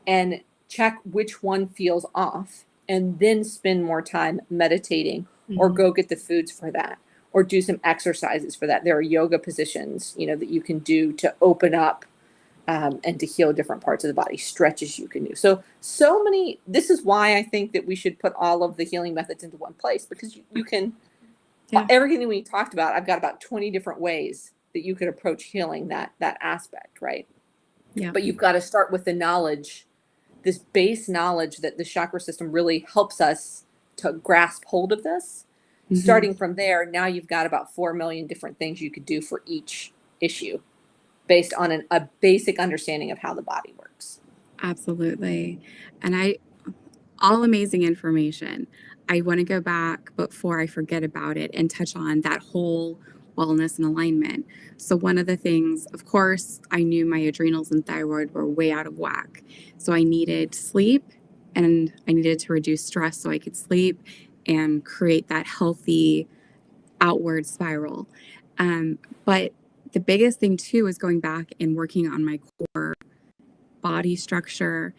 and check which one feels off, and then spend more time meditating or go get the foods for that, or do some exercises for that. There are yoga positions, that you can do to open up and to heal different parts of the body, stretches you can do. So many, this is why I think that we should put all of the healing methods into one place, because you can, everything that we talked about, I've got about 20 different ways that you could approach healing that aspect, right? Yeah. But you've got to start with the knowledge, this base knowledge that the chakra system really helps us to grasp hold of this. Mm-hmm. Starting from there, now you've got about 4 million different things you could do for each issue based on a basic understanding of how the body works. Absolutely. And all amazing information. I want to go back before I forget about it and touch on that whole wellness and alignment. So one of the things, of course, I knew my adrenals and thyroid were way out of whack. So I needed sleep and I needed to reduce stress so I could sleep and create that healthy outward spiral. But the biggest thing too is going back and working on my core body structure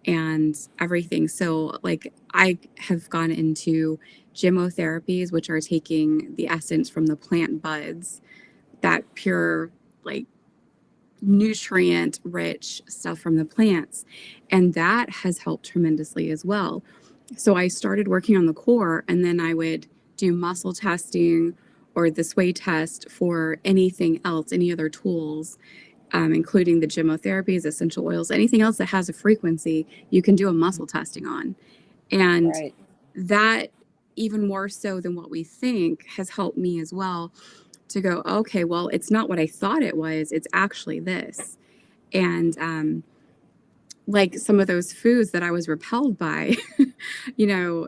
and everything. So like I have gone into gymotherapies, which are taking the essence from the plant buds, that pure, like nutrient rich stuff from the plants. And that has helped tremendously as well. So I started working on the core, and then I would do muscle testing or the sway test for anything else, any other tools, including the gymotherapies, essential oils, anything else that has a frequency, you can do a muscle testing on. And Right. that, even more so than what we think, has helped me as well to go, okay, well, it's not what I thought it was. It's actually this. And like some of those foods that I was repelled by, you know,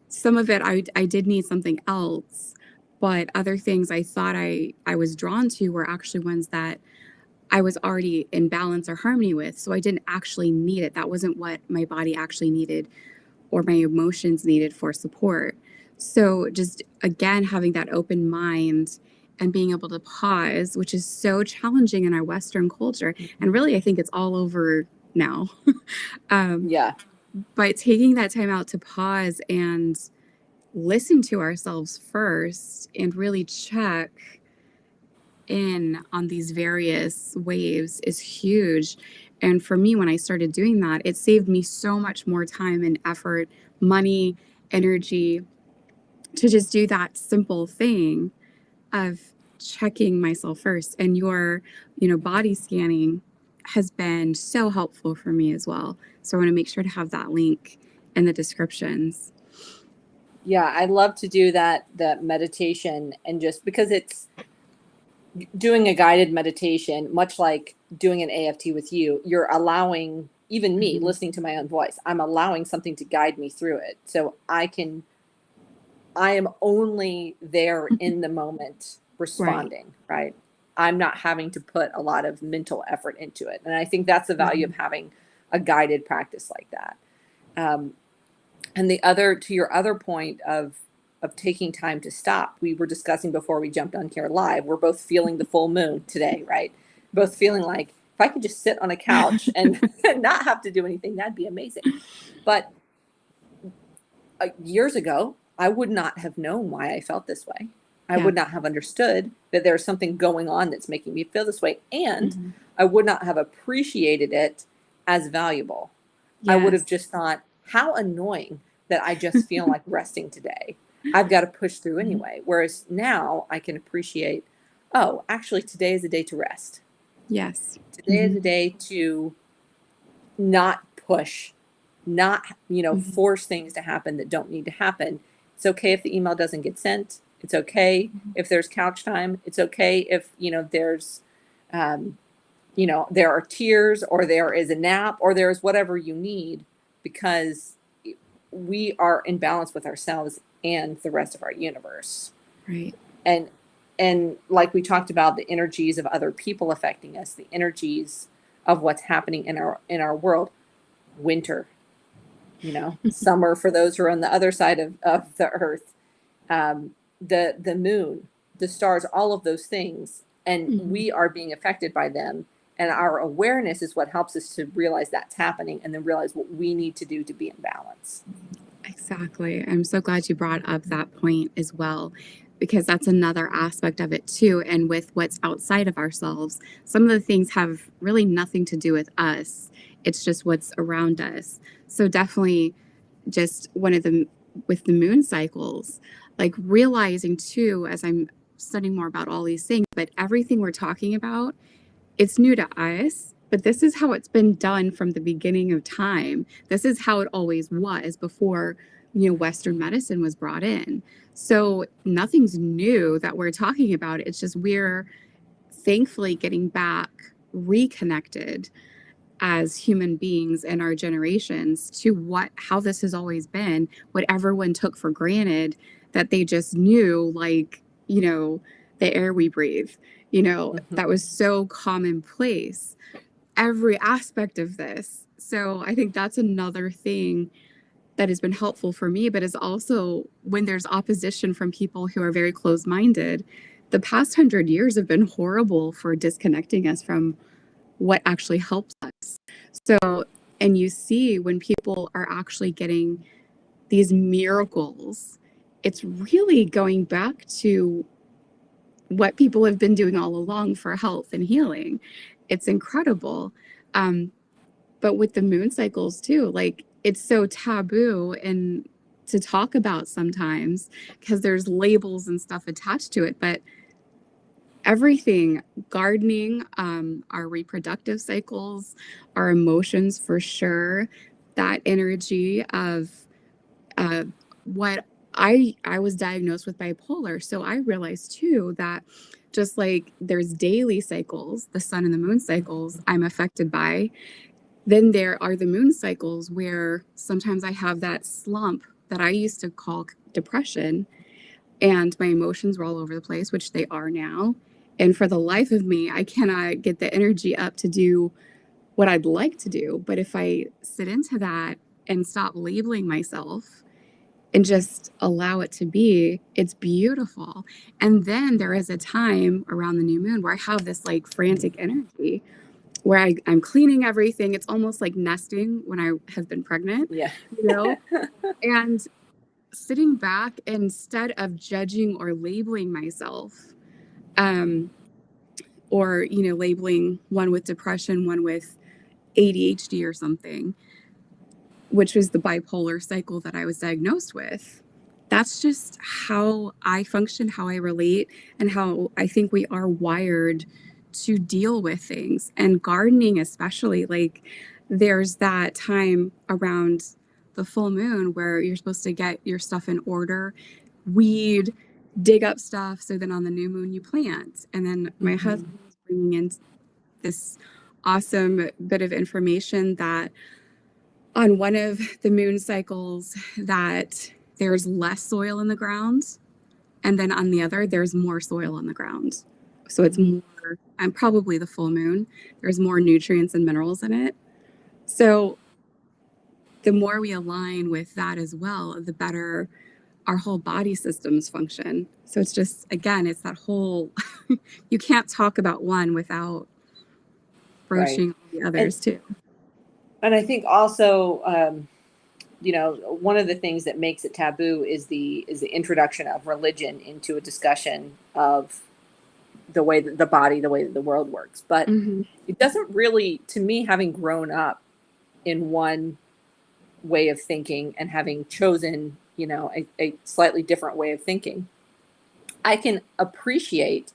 some of it I did need something else, but other things I thought I was drawn to were actually ones that I was already in balance or harmony with. So I didn't actually need it. That wasn't what my body actually needed or my emotions needed for support. So just again, having that open mind and being able to pause, which is so challenging in our Western culture. And really, I think it's all over now. Yeah. But taking that time out to pause and listen to ourselves first and really check in on these various waves is huge. And for me, when I started doing that, it saved me so much more time and effort, money, energy to just do that simple thing of checking myself first. And your, body scanning has been so helpful for me as well. So I want to make sure to have that link in the descriptions. Yeah, I love to do that meditation, and just because it's doing a guided meditation, much like doing an AFT with you, you're allowing, even me listening to my own voice, I'm allowing something to guide me through it. So I am only there in the moment responding, right? I'm not having to put a lot of mental effort into it. And I think that's the value of having a guided practice like that. And to your other point of taking time to stop, we were discussing before we jumped on here live, we're both feeling the full moon today, right? Both feeling like if I could just sit on a couch and not have to do anything, that'd be amazing. But years ago, I would not have known why I felt this way. I would not have understood that there's something going on that's making me feel this way. And I would not have appreciated it as valuable. Yes. I would have just thought, how annoying that I just feel like resting today. I've got to push through anyway. Whereas now I can appreciate, oh, actually today is a day to rest. Yes. Today is a day to not push, not, force things to happen that don't need to happen. It's okay if the email doesn't get sent. It's okay if there's couch time. It's okay if, there's, there are tears, or there is a nap, or there's whatever you need, because we are in balance with ourselves and the rest of our universe. Right. And like we talked about, the energies of other people affecting us, the energies of what's happening in our world, winter, summer for those who are on the other side of the earth, the moon, the stars, all of those things. And we are being affected by them. And our awareness is what helps us to realize that's happening, and then realize what we need to do to be in balance. Exactly. I'm so glad you brought up that point as well, because that's another aspect of it too. And with what's outside of ourselves, some of the things have really nothing to do with us. It's just what's around us. So definitely just with the moon cycles, like realizing too, as I'm studying more about all these things, but everything we're talking about, it's new to us, but this is how it's been done from the beginning of time. This is how it always was before, Western medicine was brought in. So nothing's new that we're talking about. It's just we're thankfully getting back reconnected as human beings in our generations to how this has always been, what everyone took for granted that they just knew, like, the air we breathe, that was so commonplace, every aspect of this. So I think that's another thing that has been helpful for me, but is also when there's opposition from people who are very closed-minded. The past 100 years have been horrible for disconnecting us from what actually helps us. So, and you see when people are actually getting these miracles, it's really going back to what people have been doing all along for health and healing. It's incredible. But with the moon cycles too, like it's so taboo and to talk about sometimes because there's labels and stuff attached to it. But everything, gardening, our reproductive cycles, our emotions for sure, that energy of what I was diagnosed with bipolar. So I realized too that just like there's daily cycles, the sun and the moon cycles I'm affected by, then there are the moon cycles where sometimes I have that slump that I used to call depression and my emotions were all over the place, which they are now. And for the life of me, I cannot get the energy up to do what I'd like to do. But if I sit into that and stop labeling myself and just allow it to be, it's beautiful. And then there is a time around the new moon where I have this like frantic energy where I'm cleaning everything. It's almost like nesting when I have been pregnant, Yeah. And sitting back instead of judging or labeling myself, or, labeling one with depression, one with ADHD or something, which was the bipolar cycle that I was diagnosed with. That's just how I function, how I relate, and how I think we are wired to deal with things. And gardening, especially, like there's that time around the full moon where you're supposed to get your stuff in order, weed, dig up stuff. So then on the new moon, you plant. And then my husband was bringing in this awesome bit of information that on one of the moon cycles that there's less soil in the ground, and then on the other there's more soil on the ground. So it's more, and probably the full moon, there's more nutrients and minerals in it. So the more we align with that as well, the better our whole body systems function. So it's just, again, it's that whole, you can't talk about one without broaching all the others too. And I think also, one of the things that makes it taboo is the introduction of religion into a discussion of the way that the body, the way that the world works. But it doesn't really, to me, having grown up in one way of thinking and having chosen, a slightly different way of thinking, I can appreciate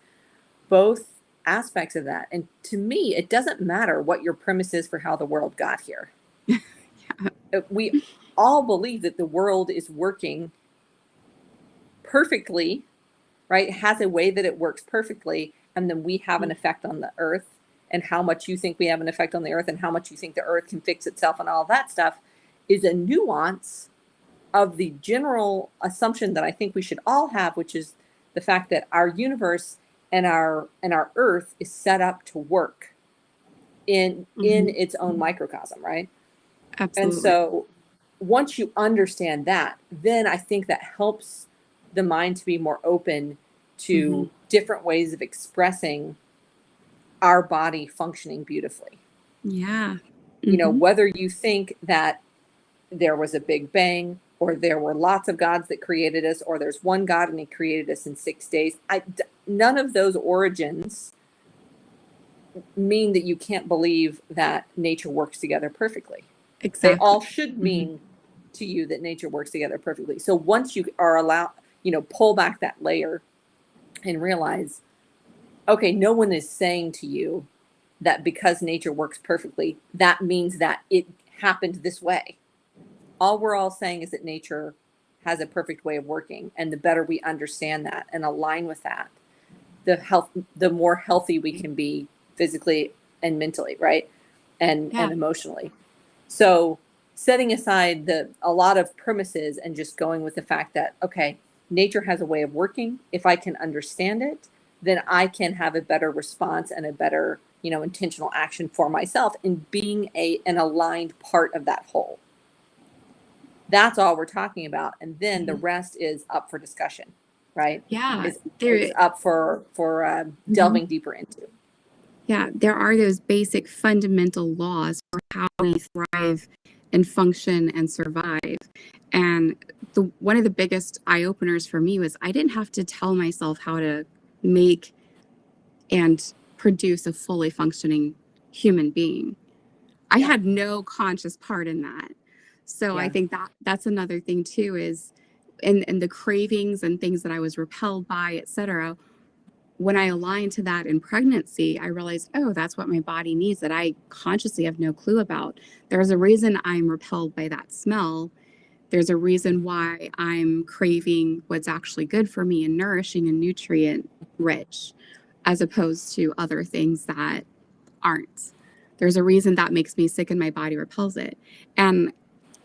both aspects of that. And to me, it doesn't matter what your premise is for how the world got here. Yeah. We all believe that the world is working perfectly, right? It has a way that it works perfectly. And then we have an effect on the earth, and how much you think we have an effect on the earth and how much you think the earth can fix itself and all that stuff is a nuance of the general assumption that I think we should all have, which is the fact that our universe and our earth is set up to work in its own microcosm, right? Absolutely. And so once you understand that, then I think that helps the mind to be more open to different ways of expressing our body functioning beautifully. Yeah. Whether you think that there was a big bang, or there were lots of gods that created us, or there's one God and he created us in 6 days. None of those origins mean that you can't believe that nature works together perfectly. Exactly. They all should mean to you that nature works together perfectly. So once you are allowed, pull back that layer and realize, okay, no one is saying to you that because nature works perfectly, that means that it happened this way. All we're all saying is that nature has a perfect way of working. And the better we understand that and align with that, the more healthy we can be physically and mentally, right? And Yeah. emotionally. So setting aside a lot of premises and just going with the fact that, okay, nature has a way of working. If I can understand it, then I can have a better response and a better, intentional action for myself in being an aligned part of that whole. That's all we're talking about. And then the rest is up for discussion, right? Yeah. Is up for delving deeper into. Yeah, there are those basic fundamental laws for how we thrive and function and survive. And one of the biggest eye openers for me was I didn't have to tell myself how to make and produce a fully functioning human being. I had no conscious part in that. So I think that's another thing too, is in the cravings and things that I was repelled by, et cetera. When I aligned to that in pregnancy, I realized, oh, that's what my body needs that I consciously have no clue about. There's a reason I'm repelled by that smell. There's a reason why I'm craving what's actually good for me and nourishing and nutrient rich, as opposed to other things that aren't. There's a reason that makes me sick and my body repels it. And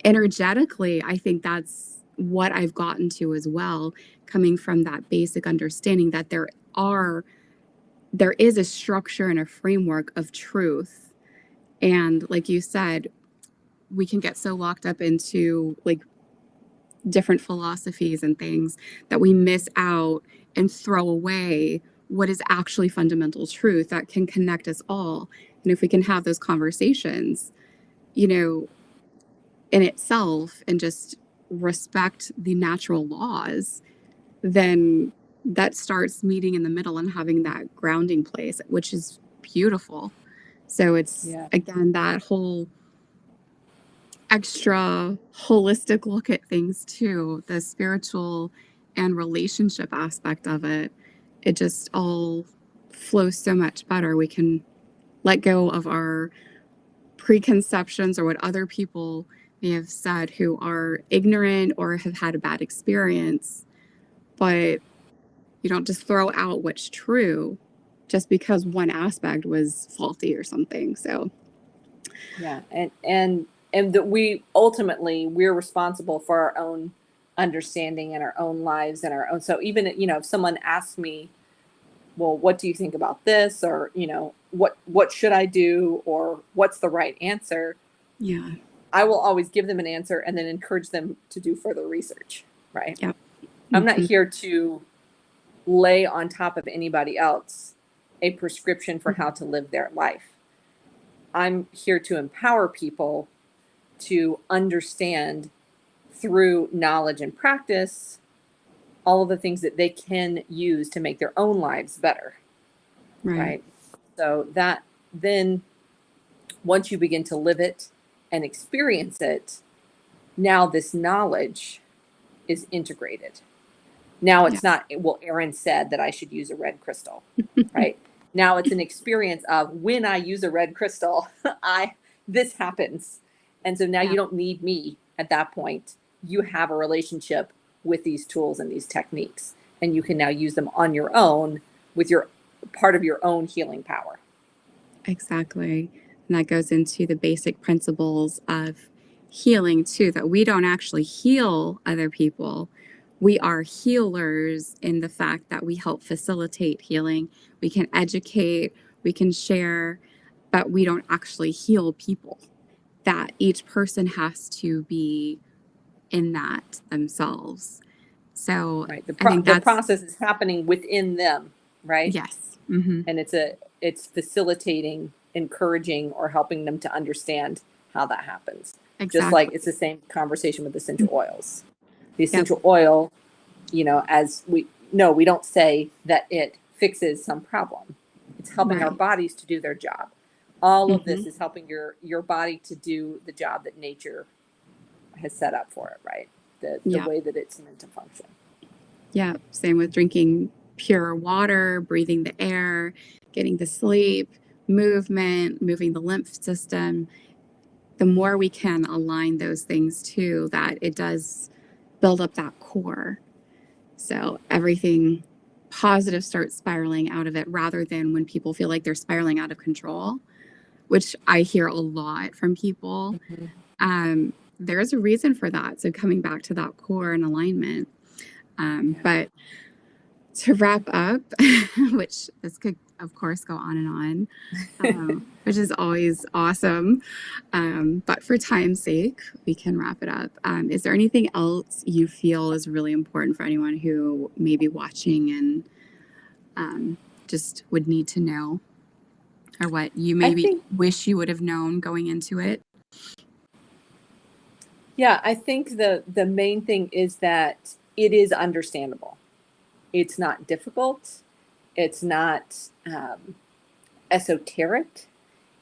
energetically, I think that's what I've gotten to as well, coming from that basic understanding that there is a structure and a framework of truth. And like you said, we can get so locked up into like different philosophies and things that we miss out and throw away what is actually fundamental truth that can connect us all. And if we can have those conversations, in itself and just respect the natural laws, then that starts meeting in the middle and having that grounding place, which is beautiful. So it's, again, that whole extra holistic look at things too, the spiritual and relationship aspect of it. It just all flows so much better. We can let go of our preconceptions or what other people may have said who are ignorant or have had a bad experience, but you don't just throw out what's true just because one aspect was faulty or something. So and that we're responsible for our own understanding and our own lives and our own. So even if someone asks me, well, what do you think about this, or what should I do, or what's the right answer, I will always give them an answer and then encourage them to do further research, right? I'm not here to lay on top of anybody else a prescription for how to live their life. I'm here to empower people to understand through knowledge and practice all of the things that they can use to make their own lives better. Right? So that then once you begin to live it and experience it, now this knowledge is integrated. Now it's not, well, ERIN said that I should use a red crystal, right? Now it's an experience of when I use a red crystal, this happens. And so now you don't need me at that point. You have a relationship with these tools and these techniques, and you can now use them on your own with your part of your own healing power. Exactly. And that goes into the basic principles of healing too, that we don't actually heal other people. We are healers in the fact that we help facilitate healing. We can educate, we can share, but we don't actually heal people. That each person has to be in that themselves. So the process is happening within them, right? Yes. And it's facilitating, encouraging, or helping them to understand how that happens. Just like it's the same conversation with essential oils. The essential oil, as we know, we don't say that it fixes some problem. It's helping our bodies to do their job. All of this is helping your body to do the job that nature has set up for it, right? The way that it's meant to function. Yeah. Same with drinking pure water, breathing the air, getting the sleep, movement, moving the lymph system, the more we can align those things too, that it does build up that core. So everything positive starts spiraling out of it rather than when people feel like they're spiraling out of control, which I hear a lot from people. There's a reason for that. So coming back to that core and alignment. But to wrap up, which this could, of course, go on and on, which is always awesome. But for time's sake, we can wrap it up. Is there anything else you feel is really important for anyone who may be watching and just would need to know, or what you maybe wish you would have known going into it? Yeah, I think the main thing is that it is understandable. It's not difficult. It's not esoteric.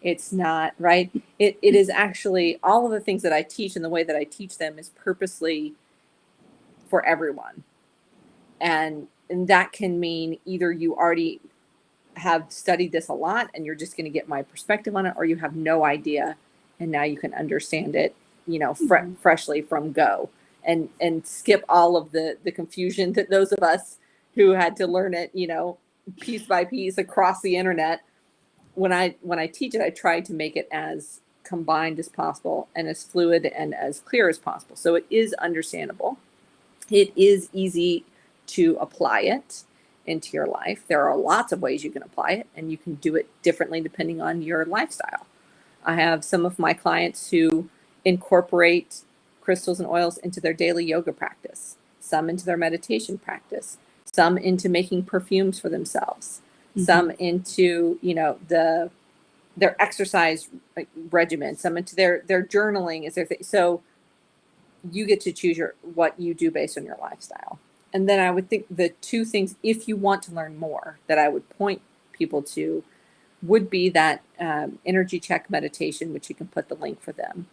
It's not, right? It is actually, all of the things that I teach and the way that I teach them is purposely for everyone. And that can mean either you already have studied this a lot and you're just going to get my perspective on it, or you have no idea and now you can understand it, freshly from go, and skip all of the confusion that those of us who had to learn it, piece by piece across the internet. When I teach it, I try to make it as combined as possible and as fluid and as clear as possible. So it is understandable. It is easy to apply it into your life. There are lots of ways you can apply it, and you can do it differently depending on your lifestyle. I have some of my clients who incorporate crystals and oils into their daily yoga practice, some into their meditation practice, some into making perfumes for themselves, some into, their exercise regimen, some into their journaling is their thing. So you get to choose what you do based on your lifestyle. And then I would think the two things, if you want to learn more, that I would point people to would be that energy check meditation, which you can put the link for them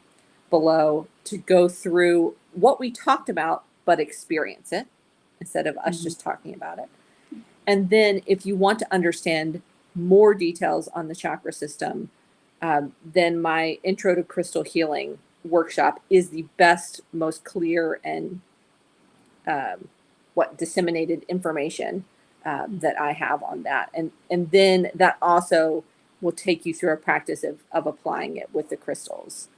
below, to go through what we talked about, but experience it instead of us just talking about it. And then if you want to understand more details on the chakra system, then my Intro to Crystal Healing workshop is the best, most clear and disseminated information that I have on that. And then that also will take you through a practice of applying it with the crystals.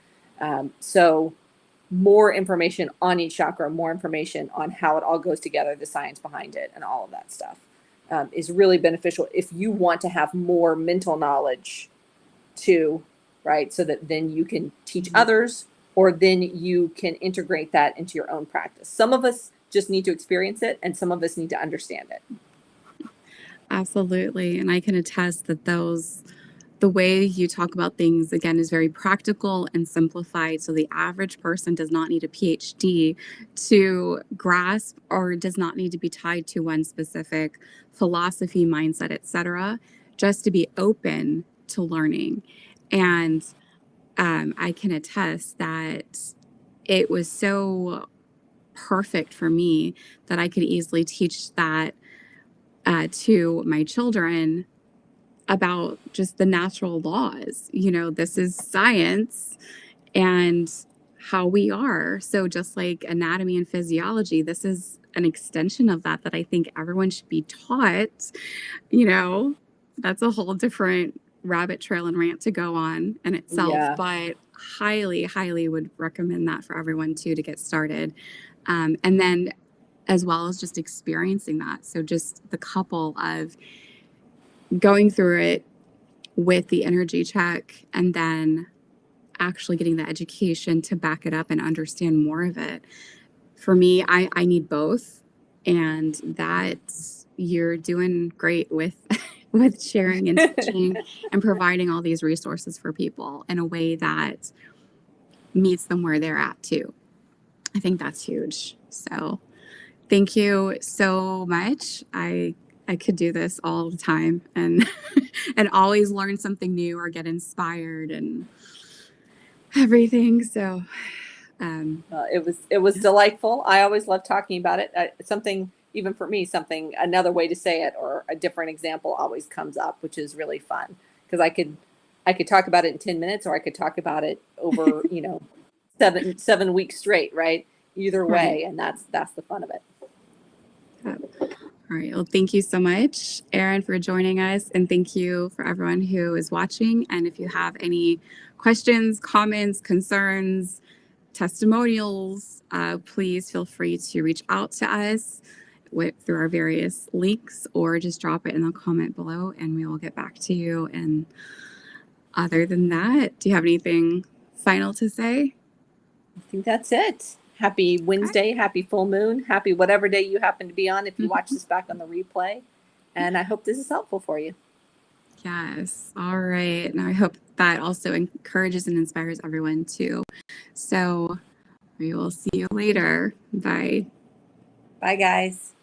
So more information on each chakra, more information on how it all goes together, the science behind it, and all of that stuff is really beneficial if you want to have more mental knowledge too, right? So that then you can teach others, or then you can integrate that into your own practice. Some of us just need to experience it, and some of us need to understand it. Absolutely. And I can attest that the way you talk about things, again, is very practical and simplified. So the average person does not need a PhD to grasp, or does not need to be tied to one specific philosophy, mindset, etc., just to be open to learning. And I can attest that it was so perfect for me that I could easily teach that to my children about just the natural laws. This is science and how we are. So just like anatomy and physiology, this is an extension of that I think everyone should be taught. That's a whole different rabbit trail and rant to go on in itself. Yeah. But highly, highly would recommend that for everyone too, to get started. And then as well as just experiencing that. So just the couple of going through it with the energy check and then actually getting the education to back it up and understand more of it. For me, I need both. And that you're doing great with sharing and teaching and providing all these resources for people in a way that meets them where they're at too. I think that's huge. So thank you so much. I could do this all the time and and always learn something new or get inspired and everything. So it was delightful. I always love talking about it. It's something even for me, another way to say it or a different example always comes up, which is really fun because I could talk about it in 10 minutes, or I could talk about it over, 7 weeks straight, right? Either way. Right. And that's the fun of it. All right. Well, thank you so much, Erin, for joining us. And thank you for everyone who is watching. And if you have any questions, comments, concerns, testimonials, please feel free to reach out to us through our various links, or just drop it in the comment below and we will get back to you. And other than that, do you have anything final to say? I think that's it. Happy Wednesday, happy full moon, happy whatever day you happen to be on if you watch this back on the replay. And I hope this is helpful for you. Yes. All right. Now I hope that also encourages and inspires everyone too. So we will see you later. Bye. Bye, guys.